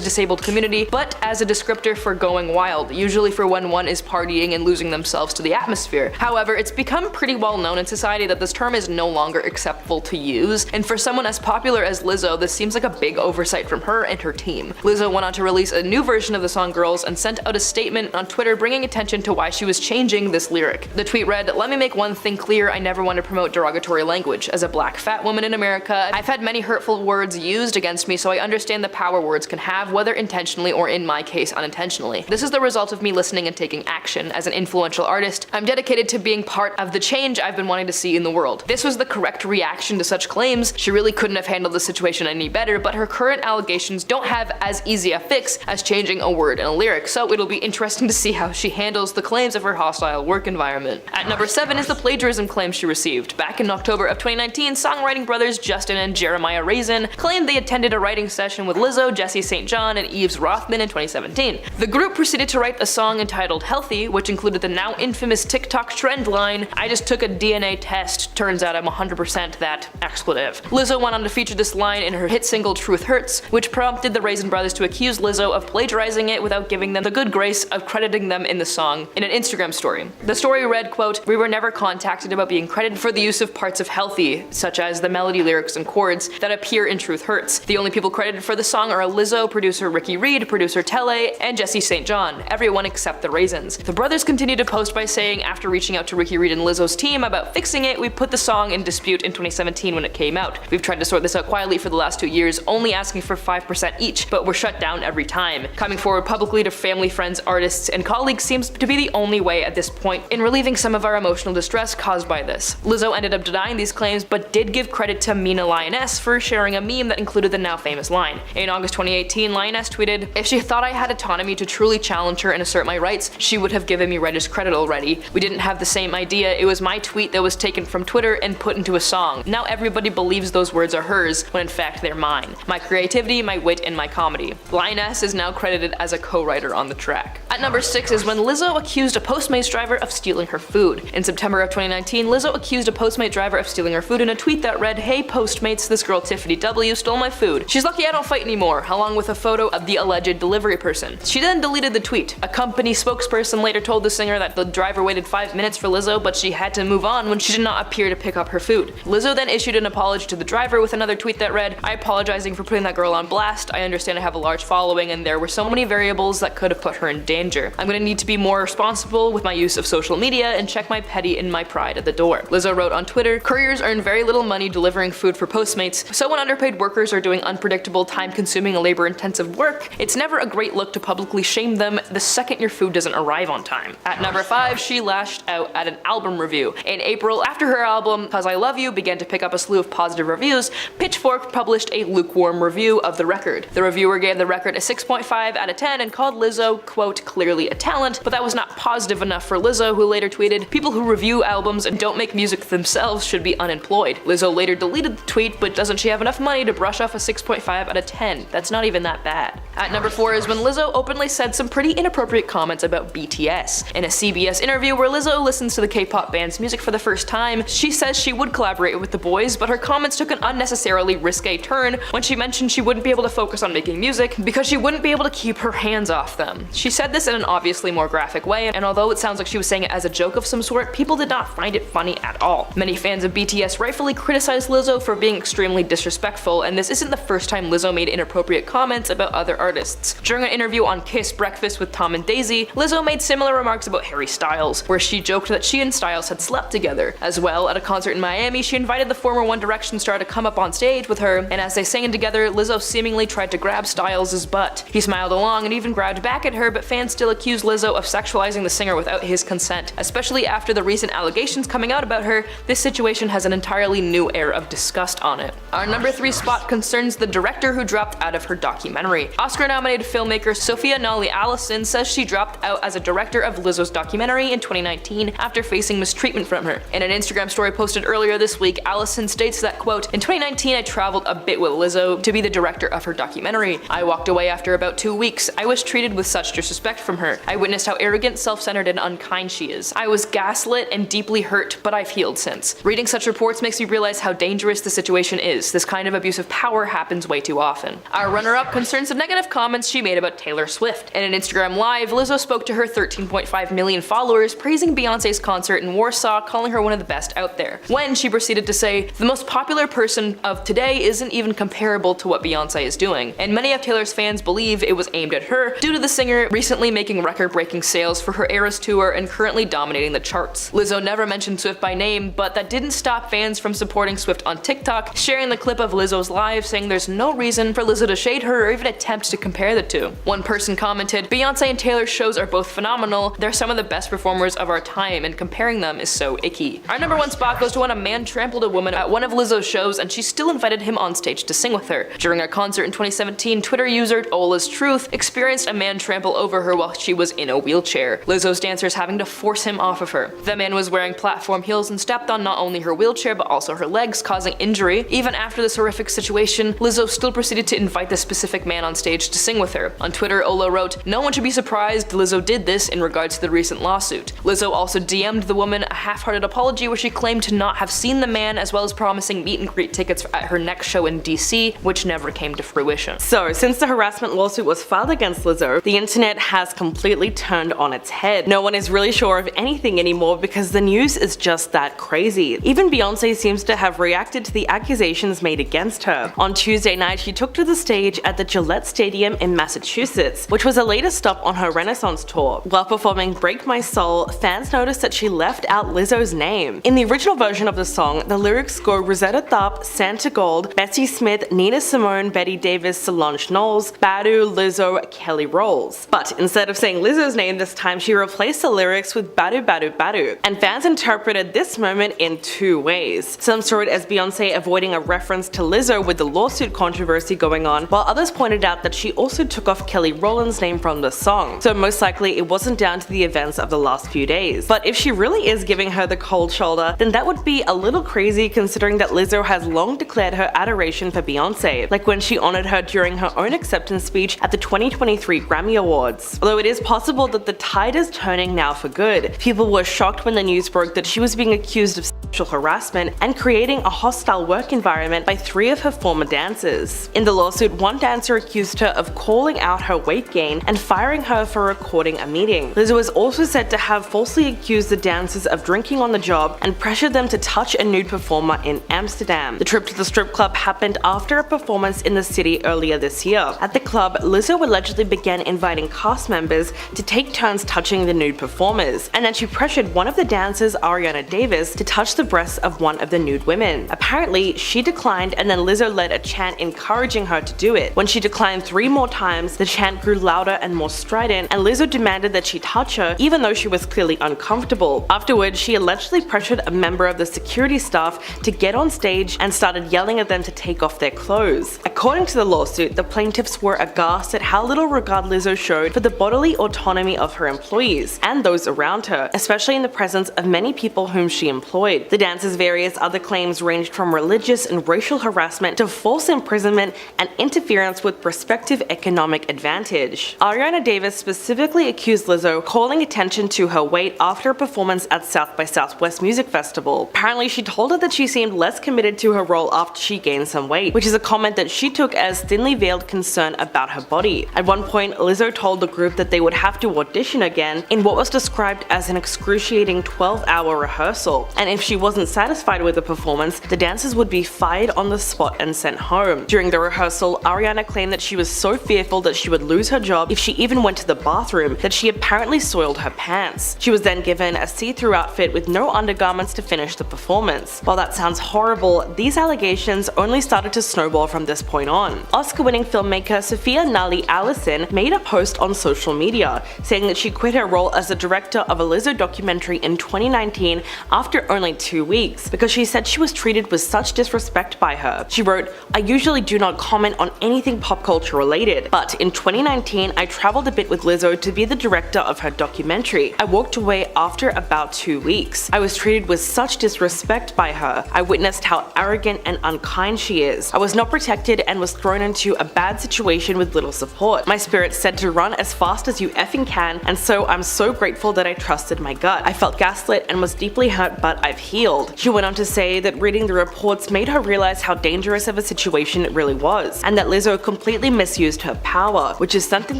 disabled community, but as a descriptor for going wild, usually for when one is partying and losing themselves to the atmosphere. However, it's become pretty well known in society that this term is no longer acceptable to use, and for someone as popular as Lizzo, this seems like a big oversight from her and her team." Lizzo went on to release a new version of the song Girls and sent out a statement on Twitter bringing attention to why she was changing this lyric. The tweet read, "Let me make one thing clear, I never want to promote derogatory language. As a black fat woman in America, I've had many hurtful words used against me, so I understand the power words can have, whether intentionally or in my case unintentionally. This is the result of me listening and taking action. As an influential artist, I'm dedicated to being part of the change I've been wanting to see in the world." This was the correct reaction to such claims. She really couldn't have handled the situation any better, but her current allegations don't have as easy a fix as changing a word in a lyric, so it'll be interesting to see how she handles the claims of her hostile work environment. At number 7 is the plagiarism claim she received. Back in October of 2019, songwriting brothers Justin and Jeremiah Raisin claimed they attended a writing session with Lizzo, Jesse St. John, and Eves Rothman in 2017. The group proceeded to write a song entitled Healthy, which included the now infamous TikTok trend line, "I just took a DNA test, turns out I'm 100% that expletive." Lizzo went on to feature this line in her hit single Truth Hurts, which prompted the Raisin brothers to accuse Lizzo of plagiarizing it without giving them the good grace of crediting them in the song in an Instagram story. The story read, quote, "We were never contacted about being credited for the use of parts of Healthy, such as the melody lyrics and chords that appear in Truth Hurts. The only people credited for the song are Lizzo, producer Ricky Reed, producer Tele, and Jesse St. John, everyone except the Raisins." The brothers continued to post by saying, after reaching out to Ricky Reed and Lizzo's team about fixing it, "We put the song in dispute in 2017 when it came out. We've tried to sort this out quietly for the last 2 years, only asking for 5% each, but we're shut down every time. Coming forward publicly to family, friends, artists, and colleagues seems to be the only way at this point in relieving some of our emotional distress caused by this." Lizzo ended up denying these claims, but did give credit to Mina Lioness for sharing a meme that included the now famous line. In August 2018, Lioness tweeted, "If she thought I had autonomy to truly challenge her and assert my rights, she would have given me writer's credit already. We didn't have the same idea, it was my tweet that was taken from Twitter and put into a song. Now everybody believes those words are hers, when in fact they're mine. My creativity, my wit, and my comedy." Lioness is now credited as a co-writer on the track. At number 6 is when Lizzo accused a Postmates driver of stealing her food. In September of 2019, Lizzo accused a Postmate driver of stealing her food in a tweet that read, "Hey Postmates, this girl Tiffany W stole my food. She's lucky I don't fight anymore," along with a photo of the alleged delivery person. She then deleted the tweet. A company spokesperson later told the singer that the driver waited 5 minutes for Lizzo, but she had to move on when she did not appear to pick up her food. Lizzo then issued an apology to the driver with another tweet that read, "I apologizing for putting that girl on blast. I understand I have a large following and there were so many variables that could have put her in danger. I'm gonna need to be more responsible with my use of social media and check my petty and my pride at the door." Lizzo wrote on Twitter, "Couriers earn very little money delivering food for Postmates, so when underpaid workers are doing unpredictable, time-consuming and labor-intensive work, it's never a great look to publicly shame them the second your food doesn't arrive on time." At number 5, she lashed out at an album review. In April, after her album Cause I Love You began to pick up a slew of positive reviews, Pitchfork published a lukewarm review of the record. The reviewer gave the record a 6.5 out of 10 and called Lizzo, quote, "clearly a talent," but that was not positive enough for Lizzo, who later tweeted, "People who review albums and don't make music themselves should be unemployed." Lizzo later deleted the tweet, but doesn't she have enough money to brush off a 6.5 out of 10? That's not even that bad. At number 4 is when Lizzo openly said some pretty inappropriate comments about BTS. In a CBS interview where Lizzo listens to the K-pop band's music for the first time, she says she would collaborate with the boys, but her comments took an unnecessarily risque turn when she mentioned she wouldn't be able to focus on making music because she wouldn't be able to keep her hands off them. She said this in an obviously more graphic way, and although it sounds like she was saying it as a joke of some sort, people did not find it funny at all. Many fans of BTS rightfully criticized Lizzo for being extremely disrespectful, and this isn't the first time Lizzo made inappropriate comments about other artists. During an interview on Kiss Breakfast with Tom and Daisy, Lizzo made similar remarks about Harry Styles, where she joked that she and Styles had slept together. As well, at a concert in Miami, she invited the former One Direction star to come up on stage with her, and as they sang together, Lizzo seemingly tried to grab Styles' butt. He smiled along and even grabbed back at her, but fans still accused Lizzo of sexualizing the singer without his consent. Especially after the recent allegations coming out about her, this situation has an entirely new air of disgust on it. Our number 3 spot concerns the director who dropped out of her documentary. Oscar-nominated filmmaker Sophia Nolly Allison says she dropped out as a director of Lizzo's documentary in 2019 after facing mistreatment from her. In an Instagram story posted earlier this week, Allison states that, quote, "In 2019 I traveled a bit with Lizzo to be the director of her documentary. I walked away after about 2 weeks. I was treated with such disrespect from her. I witnessed how arrogant, self-centered, and unkind she is. I was gaslit and deeply hurt, but I've healed since." Reading such reports makes me realize how dangerous the situation is. This kind of abuse of power happens way too often. Our runner-up concerns the negative comments she made about Taylor Swift. In an Instagram Live, Lizzo spoke to her 13.5 million followers, praising Beyonce's concert in Warsaw, calling her one of the best out there. When she proceeded to say, "The most popular person of today isn't even comparable to what Beyonce is doing," and many of Taylor's fans believe it was aimed at her due to the singer recently making record-breaking sales for her Eras tour and currently dominating the charts. Lizzo never mentioned Swift by name, but that didn't stop fans from supporting Swift on TikTok, sharing the clip of Lizzo's live saying there's no reason for Lizzo to shade her or even attempt to compare the two. One person commented, "Beyonce and Taylor's shows are both phenomenal. They're some of the best performers of our time, and comparing them is so icky." Our number one spot goes to when a man trampled a woman at one of Lizzo's shows and she still invited him on stage to sing with her. During a concert in 2017, Twitter user Ola's Truth experienced a man trample over her while she was in a wheelchair, Lizzo's dancers having to force him off of her. The man was wearing platform heels and stepped on not only her wheelchair but also her legs, causing injury. Even after this horrific situation, Lizzo still proceeded to invite the specific man on stage to sing with her. On Twitter, Ola wrote, "No one should be surprised Lizzo did this in regards to the recent lawsuit." Lizzo also DM'd the woman a half-hearted apology where she claimed to not have seen the man, as well as promising meet and greet tickets at her next show in DC, which never came to fruition. So, since the harassment lawsuit was filed against Lizzo, the internet has completely turned on its head. No one is really sure of anything anymore because the news is just that crazy. Even Beyonce seems to have reacted to the accusations made against her. On Tuesday night, she took to the stage at the Gillette Stadium in Massachusetts, which was a later stop on her Renaissance tour. While performing Break My Soul, fans noticed that she left out Lizzo's name. In the original version of the song, the lyrics go Rosetta Tharpe, Santa Gold, Bessie Smith, Nina Simone, Betty Davis, Solange Knowles, Badu, Lizzo, Kelly Rolls. But instead of saying Lizzo's name this time, she replaced the lyrics with Badu Badu Badu. And fans interpreted this moment in two ways. Some saw it as Beyonce avoiding a reference to Lizzo with the lawsuit controversy going on, while others pointed out that she also took off Kelly Rowland's name from the song. So most likely it wasn't down to the events of the last few days. But if she really is giving her the cold shoulder, then that would be a little crazy considering that Lizzo has long declared her adoration for Beyonce, like when she honored her during her own acceptance speech at the 2023 Grammy Awards. Although it is possible that the tide is turning now for good. People were shocked when the news broke that she was being accused of sexual harassment and creating a hostile work environment by 3 of her former dancers. In the lawsuit, one dancer accused her of calling out her weight gain and firing her for recording a meeting. Lizzo was also said to have falsely accused the dancers of drinking on the job and pressured them to touch a nude performer in Amsterdam. The trip to the strip club happened after a performance in the city earlier this year. At the club, Lizzo allegedly began inviting cast members to take turns touching the nude performers, and then she pressured one of the dancers, Ariana Davis, to touch the breasts of one of the nude women. Apparently, she declined, and then Lizzo led a chant encouraging her to do it. When she declined 3 more times, the chant grew louder and more strident, and Lizzo demanded that she touch her even though she was clearly uncomfortable. Afterwards, she allegedly pressured a member of the security staff to get on stage and started yelling at them to take off their clothes. According to the lawsuit, the plaintiffs were aghast at how little regard Lizzo showed for the bodily autonomy of her employees and those around her, especially in the presence of many people whom she employed. The dancer's various other claims ranged from religious and racial harassment to false imprisonment and interference with prospective economic advantage. Ariana Davis specifically accused Lizzo of calling attention to her weight after a performance at South by Southwest Music Festival. Apparently, she told her that she seemed less committed to her role after she gained some weight, which is a comment that she took as thinly veiled concern about her body. At one point, Lizzo told the group that they would have to audition again in what was described as an excruciating 12-hour rehearsal, and if she wasn't satisfied with the performance, the dancers would be fired on the spot and sent home. During the rehearsal, Ariana claimed that she was so fearful that she would lose her job if she even went to the bathroom that she apparently soiled her pants. She was then given a see-through outfit with no undergarments to finish the performance. While that sounds horrible, these allegations only started to snowball from this point on. Oscar-winning filmmaker Sophia Nali Allison made a post on social media saying that she quit her role as the director of a Lizzo documentary in 2019 after only 2 2 weeks because she said she was treated with such disrespect by her. She wrote, "I usually do not comment on anything pop culture related, but in 2019 I traveled a bit with Lizzo to be the director of her documentary. I walked away after about 2 weeks. I was treated with such disrespect by her. I witnessed how arrogant and unkind she is. I was not protected and was thrown into a bad situation with little support. My spirit said to run as fast as you effing can, and so I'm so grateful that I trusted my gut. I felt gaslit and was deeply hurt, but I've healed." She went on to say that reading the reports made her realize how dangerous of a situation it really was, and that Lizzo completely misused her power, which is something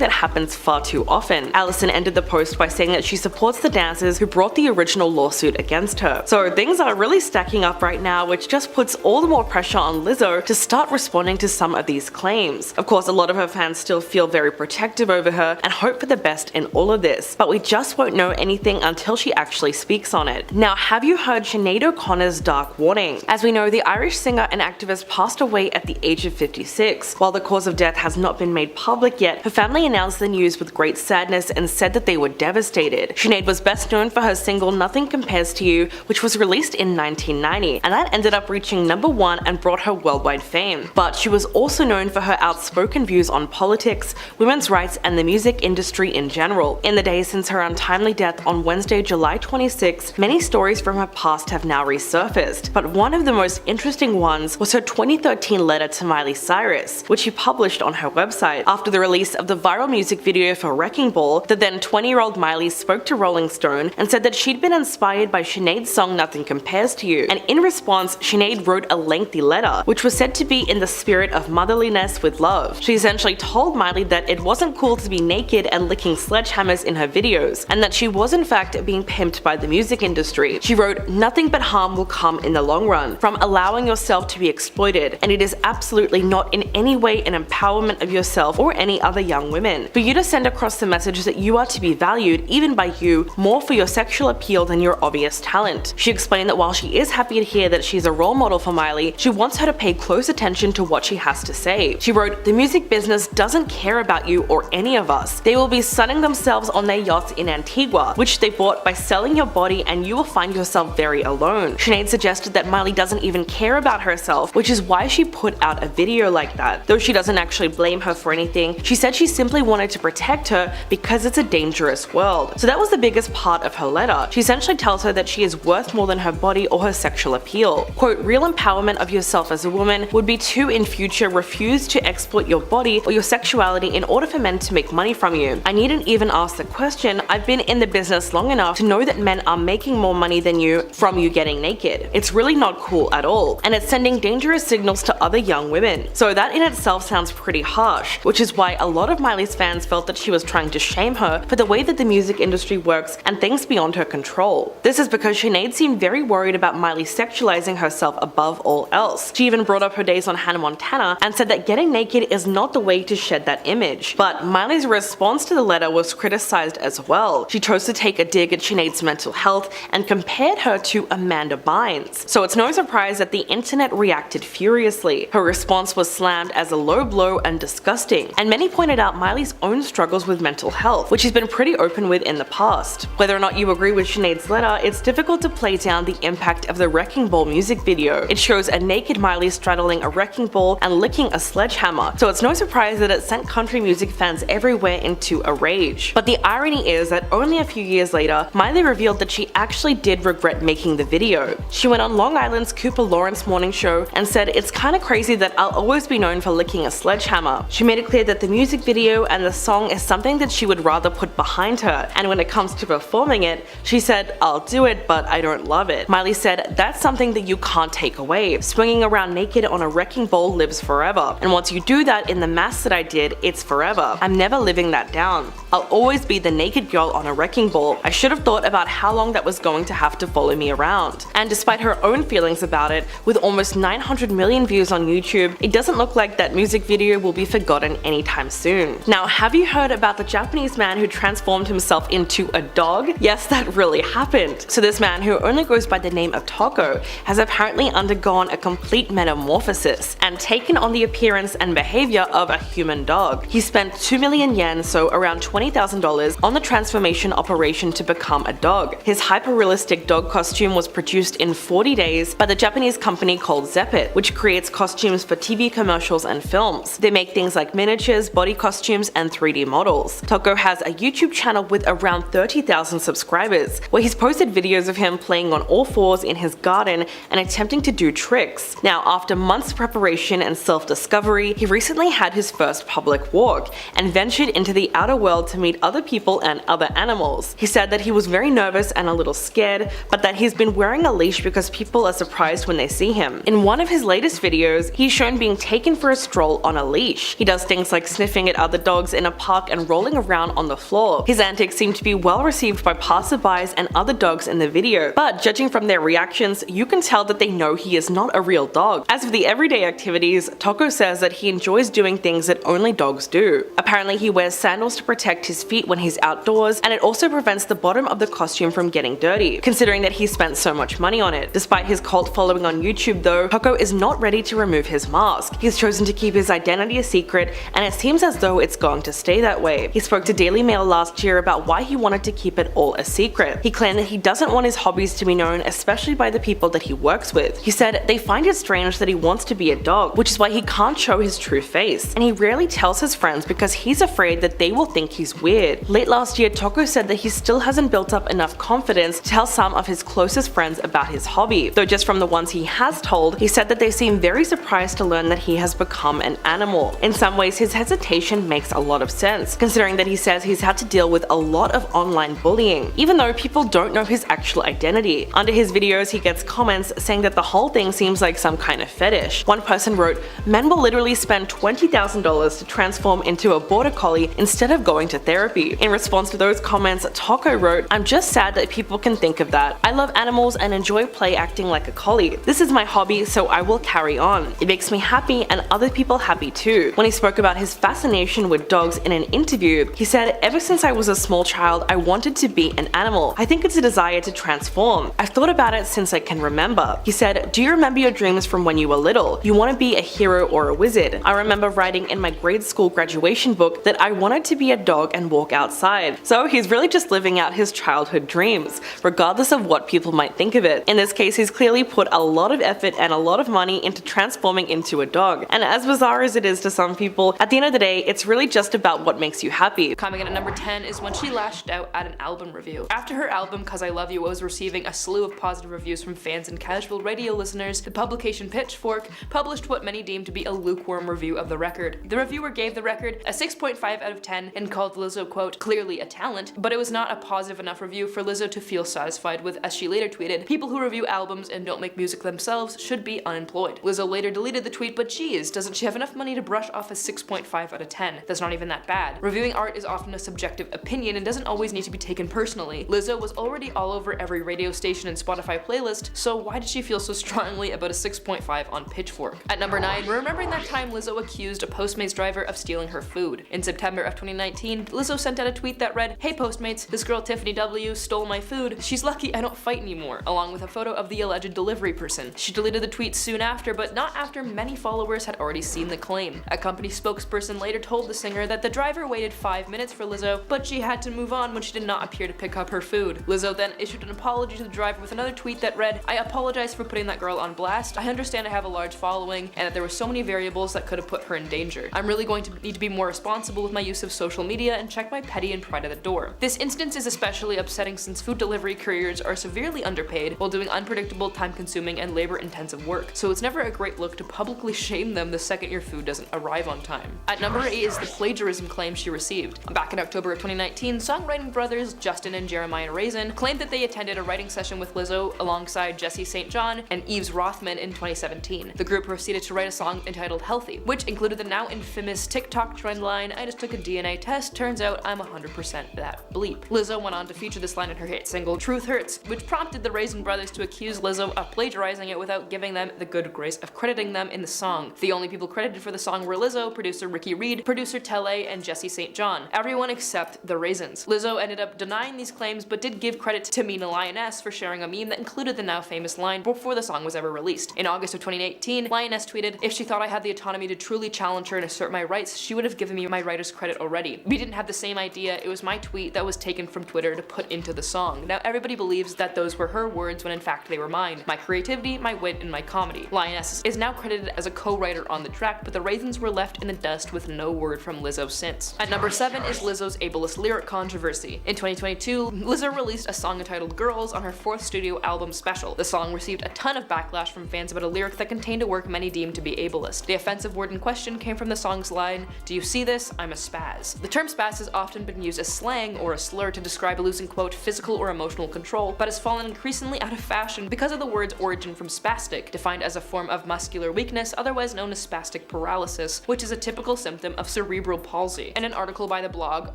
that happens far too often. Allison ended the post by saying that she supports the dancers who brought the original lawsuit against her. So things are really stacking up right now, which just puts all the more pressure on Lizzo to start responding to some of these claims. Of course, a lot of her fans still feel very protective over her and hope for the best in all of this, but we just won't know anything until she actually speaks on it. Now, have you heard Sinead O'Connor's dark warning? As we know, the Irish singer and activist passed away at the age of 56. While the cause of death has not been made public yet, her family announced the news with great sadness and said that they were devastated. Sinead was best known for her single Nothing Compares to You, which was released in 1990, and that ended up reaching #1 and brought her worldwide fame. But she was also known for her outspoken views on politics, women's rights, and the music industry in general. In the days since her untimely death on Wednesday, July 26, many stories from her past have now resurfaced, but one of the most interesting ones was her 2013 letter to Miley Cyrus, which she published on her website. After the release of the viral music video for Wrecking Ball, the then 20-year-old Miley spoke to Rolling Stone and said that she'd been inspired by Sinead's song Nothing Compares to You, and in response, Sinead wrote a lengthy letter, which was said to be in the spirit of motherliness with love. She essentially told Miley that it wasn't cool to be naked and licking sledgehammers in her videos, and that she was in fact being pimped by the music industry. She wrote, "Nothing but harm will come in the long run from allowing yourself to be exploited, and it is absolutely not in any way an empowerment of yourself or any other young women. For you to send across the message that you are to be valued, even by you, more for your sexual appeal than your obvious talent." She explained that while she is happy to hear that she's a role model for Miley, she wants her to pay close attention to what she has to say. She wrote, "The music business doesn't care about you or any of us. They will be sunning themselves on their yachts in Antigua, which they bought by selling your body, and you will find yourself very alone." Sinead suggested that Miley doesn't even care about herself, which is why she put out a video like that. Though she doesn't actually blame her for anything, she said she simply wanted to protect her because it's a dangerous world. So that was the biggest part of her letter. She essentially tells her that she is worth more than her body or her sexual appeal. Quote, "Real empowerment of yourself as a woman would be to in future refuse to exploit your body or your sexuality in order for men to make money from you. I needn't even ask the question. I've been in the business long enough to know that men are making more money than you from you getting naked. It's really not cool at all, and it's sending dangerous signals to other young women." So that in itself sounds pretty harsh, which is why a lot of Miley's fans felt that she was trying to shame her for the way that the music industry works and things beyond her control. This is because Sinead seemed very worried about Miley sexualizing herself above all else. She even brought up her days on Hannah Montana and said that getting naked is not the way to shed that image. But Miley's response to the letter was criticized as well. She chose to take a dig at Sinead's mental health and compared her to Amanda Bynes. So it's no surprise that the internet reacted furiously. Her response was slammed as a low blow and disgusting, and many pointed out Miley's own struggles with mental health, which she's been pretty open with in the past. Whether or not you agree with Sinead's letter, it's difficult to play down the impact of the Wrecking Ball music video. It shows a naked Miley straddling a wrecking ball and licking a sledgehammer, so it's no surprise that it sent country music fans everywhere into a rage. But the irony is that only a few years later, Miley revealed that she actually did regret making the video. She went on Long Island's Cooper Lawrence morning show and said, "It's kinda crazy that I'll always be known for licking a sledgehammer." She made it clear that the music video and the song is something that she would rather put behind her, and when it comes to performing it, she said, "I'll do it, but I don't love it." Miley said, "That's something that you can't take away. Swinging around naked on a wrecking ball lives forever, and once you do that in the mass that I did, it's forever. I'm never living that down. I'll always be the naked girl on a wrecking ball. I should have thought about how long that was going to have to follow me around." And despite her own feelings about it, with almost 900 million views on YouTube, it doesn't look like that music video will be forgotten anytime soon. Now, have you heard about the Japanese man who transformed himself into a dog? Yes, that really happened. So this man, who only goes by the name of Taco, has apparently undergone a complete metamorphosis and taken on the appearance and behavior of a human dog. He spent 2 million yen, so around $20,000, on the transformation operation to become a dog. His hyper-realistic dog costume was produced in 40 days by the Japanese company called Zeppet, which creates costumes for TV commercials and films. They make things like miniatures, body costumes, and 3D models. Toko has a YouTube channel with around 30,000 subscribers, where he's posted videos of him playing on all fours in his garden and attempting to do tricks. Now, after months of preparation and self-discovery, he recently had his first public walk and ventured into the outer world to meet other people and other animals. He said that he was very nervous and a little scared, but that he's been wearing a leash because people are surprised when they see him. In one of his latest videos, he's shown being taken for a stroll on a leash. He does things like sniffing at other dogs in a park and rolling around on the floor. His antics seem to be well received by passerbys and other dogs in the video, but judging from their reactions, you can tell that they know he is not a real dog. As for the everyday activities, Toko says that he enjoys doing things that only dogs do. Apparently, he wears sandals to protect his feet when he's outdoors, and it also prevents the bottom of the costume from getting dirty, considering that he spent so much money on it. Despite his cult following on YouTube though, Toko is not ready to remove his mask. He's chosen to keep his identity a secret, and it seems as though it's going to stay that way. He spoke to Daily Mail last year about why he wanted to keep it all a secret. He claimed that he doesn't want his hobbies to be known, especially by the people that he works with. He said they find it strange that he wants to be a dog, which is why he can't show his true face, and he rarely tells his friends because he's afraid that they will think he's weird. Late last year, Toko said that he still hasn't built up enough confidence to tell some of his closest friends about his hobby, though just from the ones he has told, he said that they seem very surprised to learn that he has become an animal. In some ways, his hesitation makes a lot of sense, considering that he says he's had to deal with a lot of online bullying, even though people don't know his actual identity. Under his videos, he gets comments saying that the whole thing seems like some kind of fetish. One person wrote, "Men will literally spend $20,000 to transform into a border collie instead of going to therapy." In response to those comments, Toko wrote, "I'm just sad that people can think of that. I love animals and enjoy play acting like a collie. This is my hobby, so I will carry on. It makes me happy and other people happy too." When he spoke about his fascination with dogs in an interview, he said, "Ever since I was a small child, I wanted to be an animal. I think it's a desire to transform. I've thought about it since I can remember." He said, "Do you remember your dreams from when you were little? You want to be a hero or a wizard. I remember writing in my grade school graduation book that I wanted to be a dog and walk outside." So he's really just living out his childhood dreams, regardless of what people might think of it. In this case, he's clearly put a lot of effort and a lot of money into transforming into a dog. And as bizarre as it is to some people, at the end of the day, it's really just about what makes you happy. Coming in at number 10 is when she lashed out at an album review. After her album "Cause I Love You" was receiving a slew of positive reviews from fans and casual radio listeners, the publication Pitchfork published what many deemed to be a lukewarm review of the record. The reviewer gave the record a 6.5 out of 10 and called Lizzo, quote, "clearly a talent," but it was not a positive enough review for Lizzo to feel satisfied with. As she later tweeted, "People who review albums and don't make music themselves should be unemployed." Lizzo later deleted the tweet, but geez, doesn't she have enough money to brush off a 6.5 out of 10? That's not even that bad. Reviewing art is often a subjective opinion and doesn't always need to be taken personally. Lizzo was already all over every radio station and Spotify playlist, so why did she feel so strongly about a 6.5 on Pitchfork? At number 9, we're remembering that time Lizzo accused a Postmates driver of stealing her food. In September of 2019, Lizzo sent out a tweet that read, "Hey Postmates, this girl Tiffany W stole my food. She's lucky I don't fight anymore," along with a photo of the alleged delivery person. She deleted the tweet soon after, but not after many followers had already seen the claim. A company spokesperson later told the singer that the driver waited 5 minutes for Lizzo, but she had to move on when she did not appear to pick up her food. Lizzo then issued an apology to the driver with another tweet that read, "I apologize for putting that girl on blast. I understand I have a large following and that there were so many variables that could have put her in danger. I'm really going to need to be more responsible with my use of social media and check my petty and pride at the door." This instance is especially upsetting since food delivery couriers are severely underpaid while doing unpredictable, time-consuming, and labor-intensive work, so it's never a great look to publicly shame them the second your food doesn't arrive on time. At number 8 is the plagiarism claim she received. Back in October of 2019, songwriting brothers Justin and Jeremiah Raisin claimed that they attended a writing session with Lizzo alongside Jesse St. John and Yves Rothman in 2017. The group proceeded to write a song entitled "Healthy," which included the now infamous TikTok trend line, "I just took a DNA test, turns out I'm 100% that bleep." Lizzo went on to feature this line in her hit single "Truth Hurts," which prompted the Raisin brothers to accuse Lizzo of plagiarizing it without giving them the good grace of crediting them in the song. The only people credited for the song were Lizzo, producer Ricky Reed, producer Tele, and Jesse St. John. Everyone except the Raisins. Lizzo ended up denying these claims, but did give credit to Mina Lioness for sharing a meme that included the now famous line before the song was ever released. In August of 2018, Lioness tweeted, "If she thought I had the autonomy to truly challenge her and assert my rights, she would have given me my writer's credit already. We didn't have the same idea, it was my tweet that was taken from Twitter to put into the song." Now everybody believes that those were were her words when in fact they were mine. My creativity, my wit, and my comedy. Lioness is now credited as a co-writer on the track, but the raisins were left in the dust with no word from Lizzo since. At number 7 is Lizzo's ableist lyric controversy. In 2022, Lizzo released a song entitled Girls on her 4th studio album Special. The song received a ton of backlash from fans about a lyric that contained a work many deemed to be ableist. The offensive word in question came from the song's line, "Do you see this? I'm a spaz." The term spaz has often been used as slang or a slur to describe losing, quote, physical or emotional control, but has fallen increasingly out of fashion because of the word's origin from spastic, defined as a form of muscular weakness, otherwise known as spastic paralysis, which is a typical symptom of cerebral palsy. In an article by the blog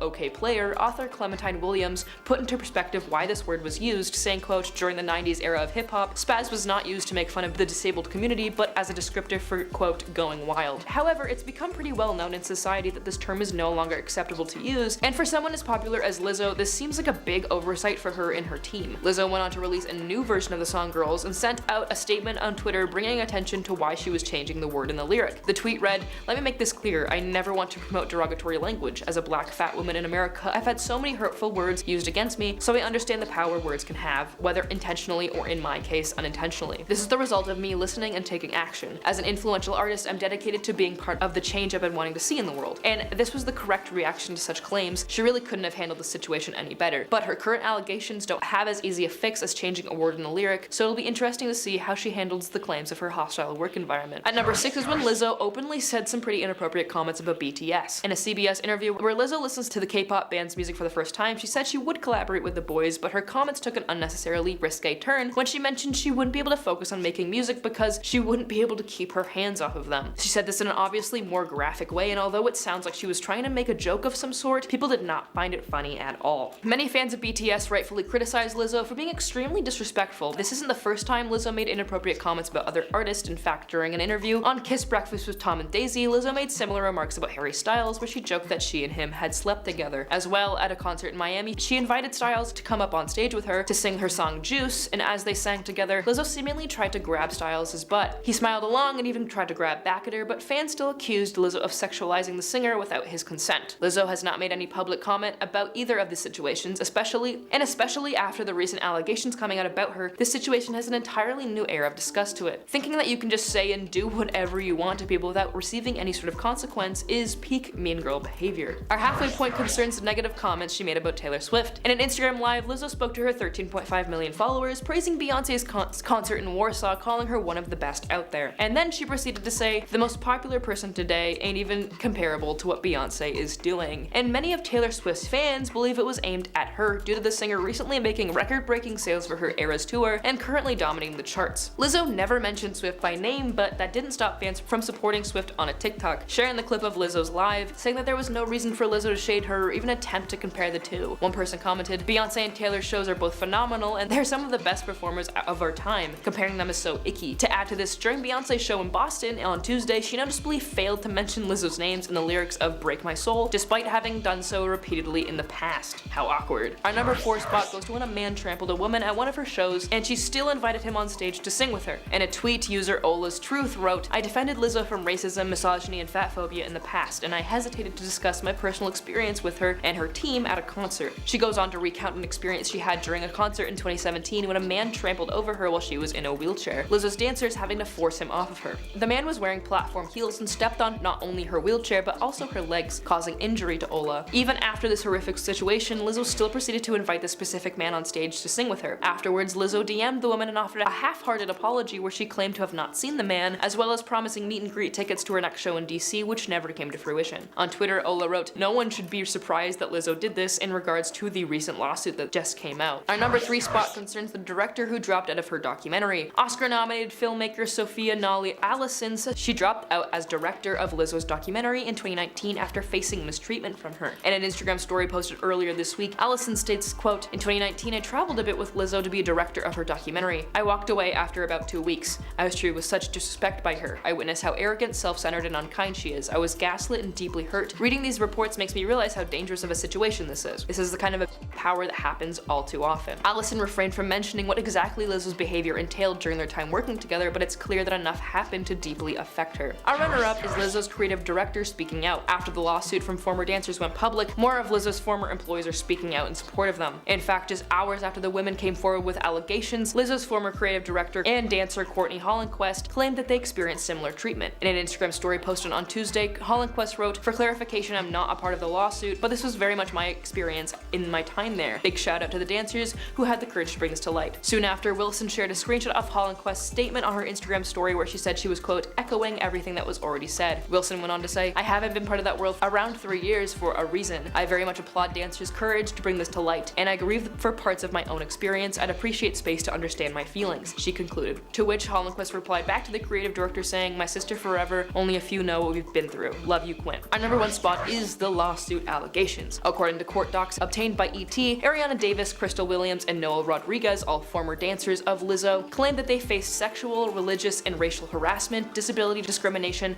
OK Player, author Clementine Williams put into perspective why this word was used, saying, quote, "During the 90s era of hip-hop, spaz was not used to make fun of the disabled community, but as a descriptor for, quote, going wild." However, it's become pretty well known in society that this term is no longer acceptable to use, and for someone as popular as Lizzo, this seems like a big oversight for her and her team. Lizzo went on to release a new version of the song Girls and sent out a statement on Twitter bringing attention to why she was changing the word in the lyric. The tweet read, "Let me make this clear, I never want to promote derogatory language. As a black fat woman in America, I've had so many hurtful words used against me, so I understand the power words can have, whether intentionally or in my case, unintentionally. This is the result of me listening and taking action. As an influential artist, I'm dedicated to being part of the change I've been wanting to see in the world." And this was the correct reaction to such claims. She really couldn't have handled the situation any better. But her current allegations don't have as easy a fix as changing a word in the lyric, so it'll be interesting to see how she handles the claims of her hostile work environment. At number 6 is when Lizzo openly said some pretty inappropriate comments about BTS. In a CBS interview where Lizzo listens to the K-pop band's music for the first time, she said she would collaborate with the boys, but her comments took an unnecessarily risque turn when she mentioned she wouldn't be able to focus on making music because she wouldn't be able to keep her hands off of them. She said this in an obviously more graphic way, and although it sounds like she was trying to make a joke of some sort, people did not find it funny at all. Many fans of BTS rightfully criticized Lizzo for being extremely disrespectful. This isn't the first time Lizzo made inappropriate comments about other artists. In fact, during an interview on Kiss Breakfast with Tom and Daisy, Lizzo made similar remarks about Harry Styles, where she joked that she and him had slept together. As well, at a concert in Miami, she invited Styles to come up on stage with her to sing her song Juice, and as they sang together, Lizzo seemingly tried to grab Styles' butt. He smiled along and even tried to grab back at her, but fans still accused Lizzo of sexualizing the singer without his consent. Lizzo has not made any public comment about either of the situations, especially after the recent allegations coming out about her. This situation has an entirely new air of disgust to it. Thinking that you can just say and do whatever you want to people without receiving any sort of consequence is peak mean girl behavior. Our halfway point concerns the negative comments she made about Taylor Swift. In an Instagram live, Lizzo spoke to her 13.5 million followers, praising Beyonce's concert in Warsaw, calling her one of the best out there. And then she proceeded to say, "The most popular person today ain't even comparable to what Beyonce is doing." And many of Taylor Swift's fans believe it was aimed at her due to the singer recently making record-breaking sales for her Eras tour and currently dominating the charts. Lizzo never mentioned Swift by name, but that didn't stop fans from supporting Swift on a TikTok, sharing the clip of Lizzo's live, saying that there was no reason for Lizzo to shade her or even attempt to compare the two. One person commented, "Beyonce and Taylor's shows are both phenomenal and they're some of the best performers of our time. Comparing them is so icky." To add to this, during Beyonce's show in Boston on Tuesday, she noticeably failed to mention Lizzo's names in the lyrics of "Break My Soul," despite having done so repeatedly in the past. How awkward. Our number 4 spot goes to when a man trampled a woman at one of her shows and she still invited him on stage to sing with her. In a tweet, user Ola's Truth wrote, "I defended Lizzo from racism, misogyny, and fatphobia in the past, and I hesitated to discuss my personal experience with her and her team at a concert." She goes on to recount an experience she had during a concert in 2017 when a man trampled over her while she was in a wheelchair, Lizzo's dancers having to force him off of her. The man was wearing platform heels and stepped on not only her wheelchair but also her legs, causing injury to Ola. Even after this horrific situation, Lizzo still proceeded to invite the specific man on stage to sing with her. Afterwards, Lizzo DM'd the woman and offered a half-hearted apology where she claimed to have not seen the man, as well as promising meet and greet tickets to her next show in DC, which never came to fruition. On Twitter, Ola wrote, "No one should be surprised that Lizzo did this," in regards to the recent lawsuit that just came out. Our number 3 spot concerns the director who dropped out of her documentary. Oscar-nominated filmmaker Sophia Nali Allison says she dropped out as director of Lizzo's documentary in 2019 after facing mistreatment from her. In an Instagram story posted earlier this week, Allison states, quote, "In 2019, I traveled a bit with Lizzo to be a director of her documentary. I walked away after about 2 weeks. I was treated with such disrespect by her. I witnessed how arrogant, self-centered, and unkind she is. I was gaslit and deeply hurt. Reading these reports makes me realize how dangerous of a situation this is. This is the kind of power that happens all too often. Allison refrained from mentioning what exactly Lizzo's behavior entailed during their time working together, but it's clear that enough happened to deeply affect her. Our runner-up is Lizzo's creative director speaking out. After the lawsuit from former dancers went public, more of Lizzo's former employees are speaking out in support of them. In fact, just hours after the women came forward with allegations, Lizzo's former creative director and dancer Courtney Hollenquist claimed that they experienced similar treatment. In an Instagram story posted on Tuesday, Hollenquist wrote, "For clarification, I'm not a part of the lawsuit, but this was very much my experience in my time there. Big shout out to the dancers who had the courage to bring this to light." Soon after, Wilson shared a screenshot of Hollenquist's statement on her Instagram story where she said she was, quote, "echoing everything that was already said." Wilson went on to say, "I haven't been part of that world around 3 years for a reason. I very much applaud dancers' courage to bring this to light, and I grieve for parts of my own experience. I'd appreciate space to understand my feelings," she concluded. To which Hollenquist replied back to the creative director saying, "My sister forever, only a few know what we've been through. Love you, Quinn." Our number one spot is the lawsuit allegations. According to court docs obtained by ET, Ariana Davis, Crystal Williams, and Noel Rodriguez, all former dancers of Lizzo, claimed that they faced sexual, religious, and racial harassment, disability discrimination,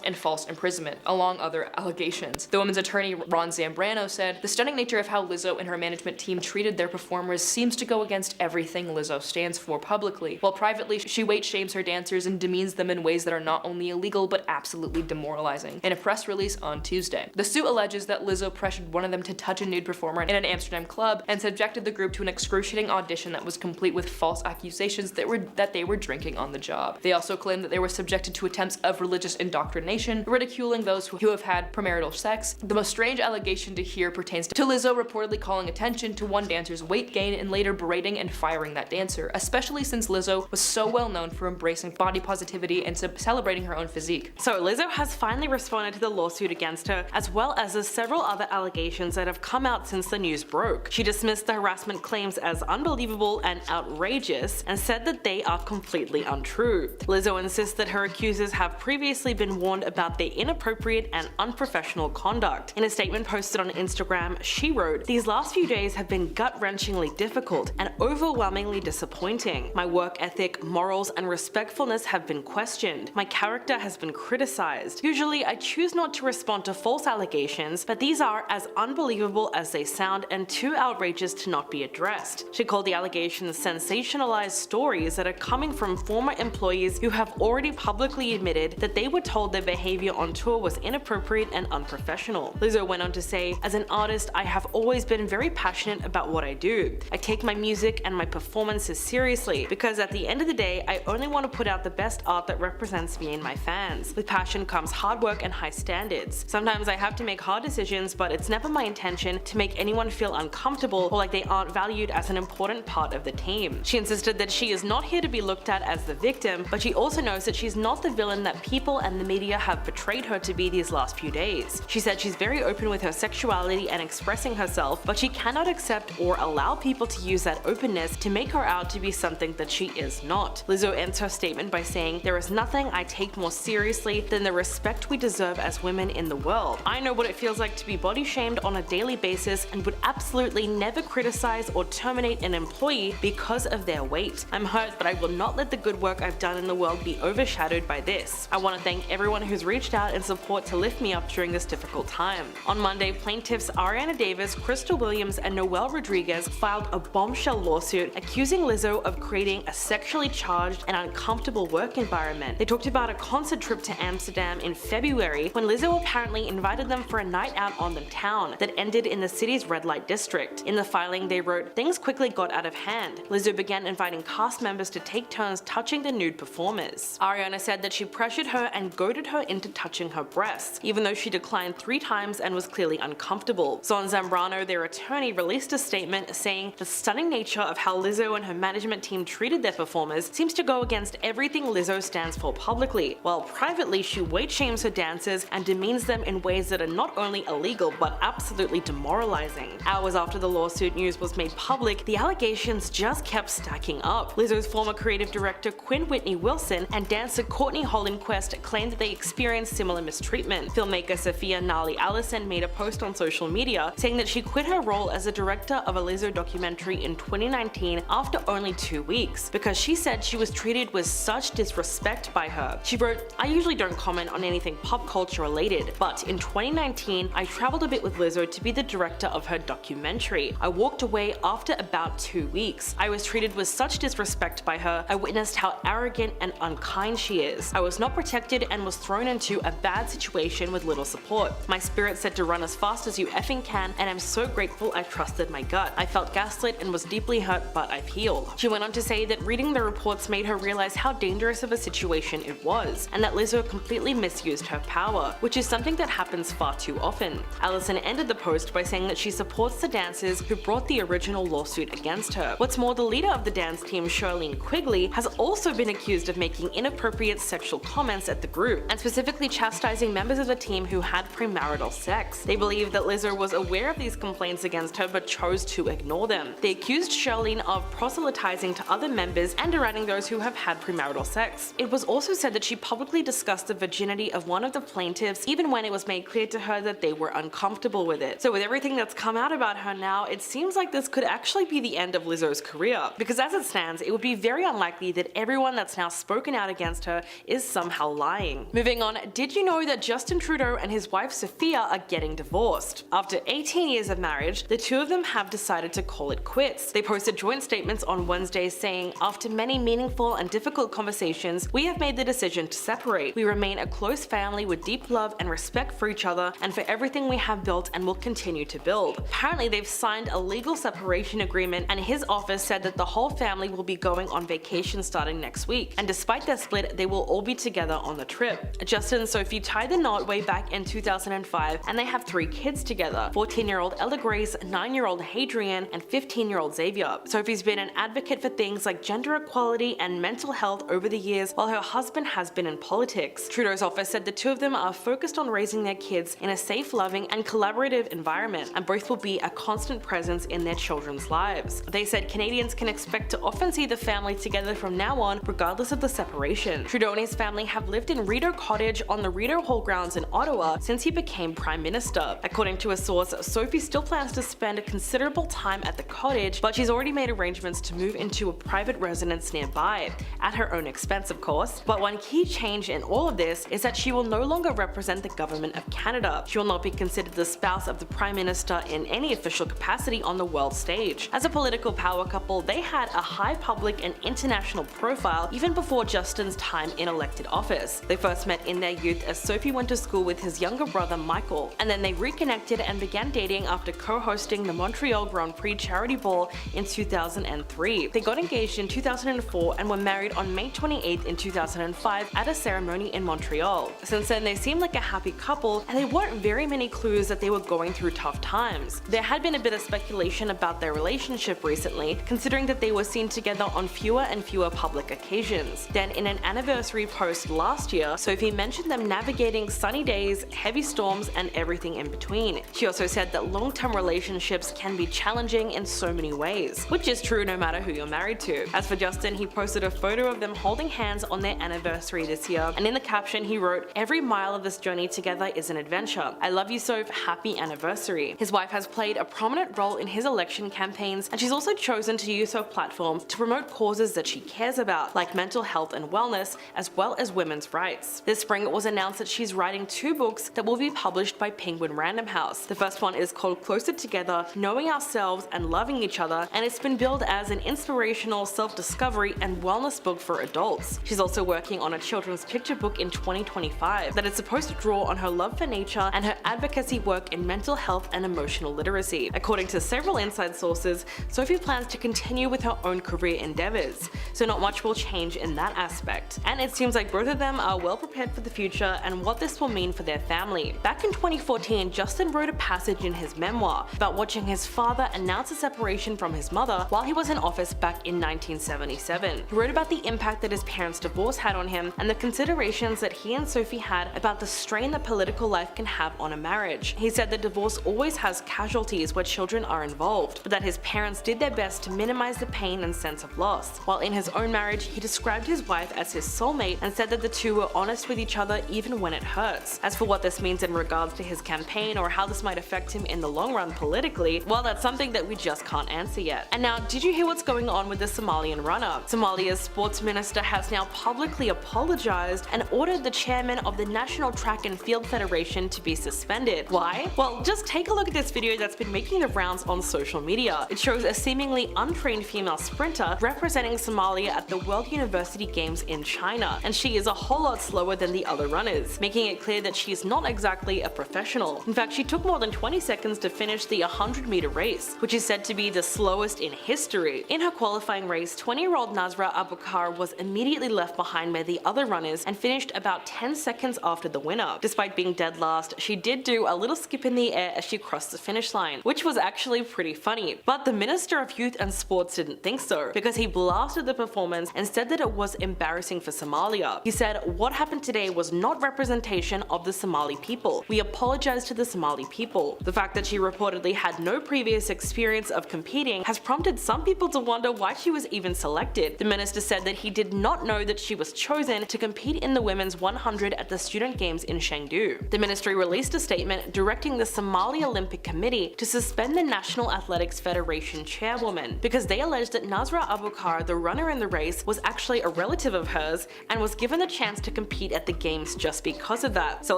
and false imprisonment, along other allegations. The women's attorney Ron Zambrano said, "The stunning nature of how Lizzo and her management team treated their performers seems to go against everything Lizzo stands for publicly. While privately, she weight shames her dancers and demeans them in ways that are not only illegal but absolutely demoralizing." In a press release on Tuesday, the suit alleges that Lizzo pressured one of them to touch a nude performer in an Amsterdam club and subjected the group to an excruciating audition that was complete with false accusations that they were drinking on the job. They also claimed that they were subjected to attempts of religious indoctrination, ridiculing those who have had premarital sex. The most strange allegation to hear pertains to Lizzo reportedly calling attention to one dancer's weight gain and later berating and firing that dancer, especially since Lizzo was so well known for embracing body positivity and celebrating her own physique. So Lizzo has finally responded to the lawsuit against her, as well as the several other allegations that have come out since the news broke. She dismissed the harassment claims as unbelievable and outrageous and said that they are completely untrue. Lizzo insists that her accusers have previously been warned about their inappropriate and unprofessional conduct. In a statement posted on Instagram, she wrote, "These last few days have been gut-wrenchingly difficult and overwhelmingly disappointing. My work ethic, morals, and respectfulness have been questioned. My character has been criticized. Usually I choose not to respond to false allegations, but these are as unbelievable as they sound and too outrageous to not be addressed." She called the allegations sensationalized stories that are coming from former employees who have already publicly admitted that they were told their behavior on tour was inappropriate and unprofessional. Lizzo went on to say, "As an artist, I have always been very passionate about what I do. I take my music and my performances seriously because at the end of the day, I only want to put out the best art that represents me and my fans. With passion comes hard work and high standards. Sometimes I have to make hard decisions, but it's never my intention to make anyone feel uncomfortable or like they aren't valued as an important part of the team." She insisted that she is not here to be looked at as the victim, but she also knows that she's not the villain that people and the media have betrayed her to be these last few days. She said she's very open with her sexuality and expressing herself, but she cannot accept or allow people to use that openness to make her out to be something that she is not. Lizzo ends her statement by saying, "There is nothing I take more seriously than the respect we deserve as women in the world. I know what it feels like to be body shamed on a daily basis and would absolutely never criticize or terminate an employee because of their weight. I'm hurt, but I will not let the good work I've done in the world be overshadowed by this. I want to thank everyone who's reached out in support to lift me up during this difficult time." On Monday, plaintiffs Ariana Davis, Crystal Williams, and Noel Rodriguez filed a bombshell lawsuit accusing Lizzo of creating a sexually charged and uncomfortable work environment. They talked about a concert trip to Amsterdam in February when Lizzo apparently invited them for a night out on the town that ended in the city's red light district. In the filing, they wrote, "Things quickly got out of hand. Lizzo began inviting cast members to take turns touching the nude performers. Ariana said that she pressured her and goaded her into touching her breasts, even though she declined 3 times and was clearly uncomfortable." Zon Zambrano, their attorney, released a statement saying, "The stunning nature of how Lizzo and her management team treated their performers seems to go against everything Lizzo stands for publicly, while privately she weight shames her dancers and demeans them in ways that are not only illegal but absolutely demoralizing." Hours after the lawsuit news was made public, the allegations just kept stacking up. Lizzo's former creative director Quinn Whitney Wilson and dancer Courtney Hollenquist claimed that they experienced similar mistreatment. Filmmaker Sophia Nali Allison made a post on social media saying that she quit her role as a director of a Lizzo documentary in 2019 after only 2 weeks because she said she was treated with such disrespect by her. She wrote, "I usually don't comment on anything pop culture related, but in 2019 I traveled a bit with Lizzo to be the director of her documentary. I walked away after about 2 weeks. I was treated with such disrespect by her. I witnessed how arrogant and unkind she is. I was not protected and was thrown into a bad situation with little support. My spirit said to run as fast as you effing can, and I'm so grateful I trusted my gut. I felt gaslit and was deeply hurt, but I've healed." She went on to say that reading the reports made her realize how dangerous of a situation it was, and that Lizzo completely misused her power, which is something that happens far too often. Allison ended the post by saying that she supports the dancers who brought the original lawsuit against her. What's more, the leader of the dance team, Charlene Quigley, has also been accused of making inappropriate sexual comments at the group, and specifically chastising members of the team who had premarital sex. They believe that Lizzo was aware of these complaints against her but chose to ignore them. They accused Charlene of proselytizing to other members and deriding those who have had premarital sex. It was also said that she publicly discussed the virginity of one of the plaintiffs even when it was made clear to her that they were uncomfortable with it. So with everything that's come out about her now, it seems like this could actually be the end of Lizzo's career. Because as it stands, it would be very unlikely that everyone that's now spoken out against her is somehow lying. Moving on, did you know that Justin Trudeau and his wife Sophia are getting divorced? After 18 years of marriage, the two of them have decided to call it quits. They posted joint statements on Wednesday saying, "After many meaningful and difficult conversations, we have made the decision to separate. We remain a close family with deep love and respect for each other and for everything we have built and will continue to build." Apparently, they've signed a legal separation agreement, and his office said that the whole family will be going on vacation starting next week. And despite their split, they will all be together on the trip. Justin and Sophie tied the knot way back in 2005, and they have 3 kids together: 14-year-old Ella Grace, 9-year-old Hadrian, and 15-year-old Xavier. Sophie's been an advocate for things like gender equality and mental health over the years, while her husband has been in politics. Trudeau's office said the two of them are focused on raising their kids in a safe, loving, and collaborative environment, and both will be a constant presence in their children's lives. They said Canadians can expect to often see the family together from now on, regardless of the separation. Trudeau and his family have lived in Rideau Cottage on the Rideau Hall grounds in Ottawa since he became Prime Minister. According to a source, Sophie still plans to spend a considerable time at the cottage, but she's already made arrangements to move into a private residence nearby, at her own expense of course. But one key change in all of this is that she will no longer represent the government of Canada. She will not be considered the spouse of the Prime Minister in any official capacity on the world stage. As a political power couple, they had a high public and international profile even before Justin's time in elected office. They first met in their youth as Sophie went to school with his younger brother Michael, and then they reconnected and began dating after co-hosting the Montreal Grand Prix charity ball in 2003. They got engaged in 2004 and were married on May 28th in 2005 at a ceremony in Montreal. Since then, they seemed like a happy couple, and there weren't very many clues that they were going through tough times. There had been a bit of speculation about their relationship recently, considering that they were seen together on fewer and fewer public occasions. Then in an anniversary post last year, Sophie mentioned them navigating sunny days, heavy storms, and everything in between. She also said that long-term relationships can be challenging in so many ways, which is true no matter who you're married to. As for Justin, he posted a photo of them holding hands on their anniversary this year, and in the caption he wrote, "Every mile of this journey together is an adventure. I love you, Soph, happy anniversary." His wife has played a prominent role in his election campaigns, and she's also chosen to use her platform to promote causes that she cares about, like mental health and wellness, as well as women's rights. This spring it was announced that she's writing 2 books that will be published by Penguin Random House. The first one is called Closer Together, Knowing Ourselves and Loving Each Other, and it's been billed as an inspirational self-discovery and wellness book for adults. She's also working on a children's picture book in 2025 that is supposed to draw on her love for nature and her advocacy work in mental health and emotional literacy. According to several inside sources, Sophie plans to continue with her own career endeavors, so not much will change in that aspect. And it seems like both of them are well prepared for the future and what this will mean for their family. Back in 2014, Justin wrote a passage in his memoir about watching his father announce a separation from his mother while he was in office back in 1977. He wrote about the impact that his parents' divorce had on him and the considerations that he and Sophie had about the strain that political life can have on a marriage. He said that divorce always has casualties where children are involved, but that his parents did their best to minimize the pain and sense of loss. While in his own marriage, he described his wife as his soulmate and said that the two were honest with with each other even when it hurts. As for what this means in regards to his campaign or how this might affect him in the long run politically, well, that's something that we just can't answer yet. And now, did you hear what's going on with the Somalian runner? Somalia's sports minister has now publicly apologized and ordered the chairman of the National Track and Field Federation to be suspended. Why? Well, just take a look at this video that's been making the rounds on social media. It shows a seemingly untrained female sprinter representing Somalia at the World University Games in China, and she is a whole lot slower than the other runners, making it clear that she is not exactly a professional. In fact, she took more than 20 seconds to finish the 100-meter race, which is said to be the slowest in history. In her qualifying race, 20-year-old Nasra Abukar was immediately left behind by the other runners and finished about 10 seconds after the winner. Despite being dead last, she did do a little skip in the air as she crossed the finish line, which was actually pretty funny. But the Minister of Youth and Sports didn't think so, because he blasted the performance and said that it was embarrassing for Somalia. He said, "What happened today was not representation of the Somali people. We apologize to the Somali people." The fact that she reportedly had no previous experience of competing has prompted some people to wonder why she was even selected. The minister said that he did not know that she was chosen to compete in the women's 100 at the Student Games in Chengdu. The ministry released a statement directing the Somali Olympic Committee to suspend the National Athletics Federation chairwoman because they alleged that Nasra Abukar, the runner in the race, was actually a relative of hers and was given the chance to compete at the games just because of that. So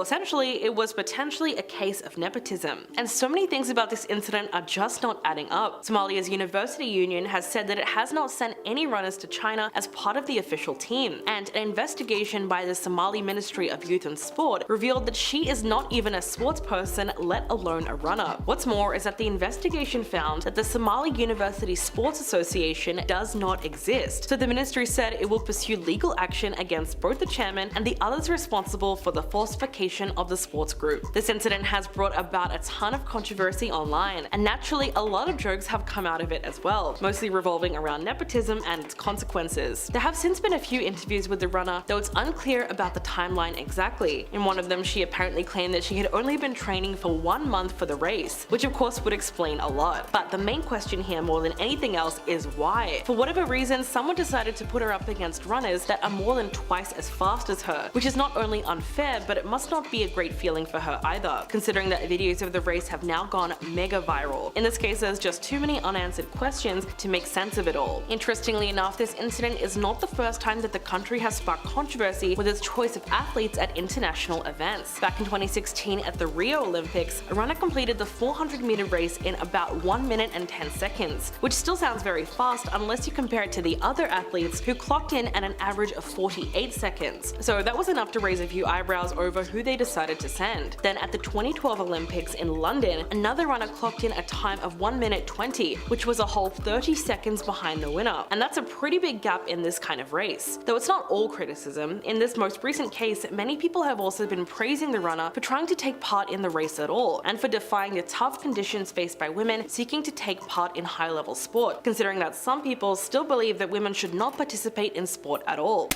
essentially, it was potentially a case of nepotism. And so many things about this incident are just not adding up. Somalia's university union has said that it has not sent any runners to China as part of the official team, and an investigation by the Somali Ministry of Youth and Sport revealed that she is not even a sports person, let alone a runner. What's more is that the investigation found that the Somali University Sports Association does not exist, so the ministry said it will pursue legal action against both the chairman and the others responsible for the falsification of the sports group. This incident has brought about a ton of controversy online, and naturally a lot of jokes have come out of it as well, mostly revolving around nepotism and its consequences. There have since been a few interviews with the runner, though it's unclear about the timeline exactly. In one of them, she apparently claimed that she had only been training for 1 month for the race, which of course would explain a lot. But the main question here more than anything else is why. For whatever reason, someone decided to put her up against runners that are more than twice as fast as her, which is not only unfair, but it must not be a great feeling for her either, considering that videos of the race have now gone mega viral. In this case, there's just too many unanswered questions to make sense of it all. Interestingly enough, this incident is not the first time that the country has sparked controversy with its choice of athletes at international events. Back in 2016 at the Rio Olympics, a runner completed the 400-meter race in about 1 minute and 10 seconds, which still sounds very fast unless you compare it to the other athletes who clocked in at an average of 48 seconds. So that was enough to raise a few eyebrows over who they decided to send. Then at the 2012 Olympics in London, another runner clocked in a time of 1 minute 20, which was a whole 30 seconds behind the winner. And that's a pretty big gap in this kind of race. Though it's not all criticism, in this most recent case, many people have also been praising the runner for trying to take part in the race at all, and for defying the tough conditions faced by women seeking to take part in high-level sport, considering that some people still believe that women should not participate in sport at all.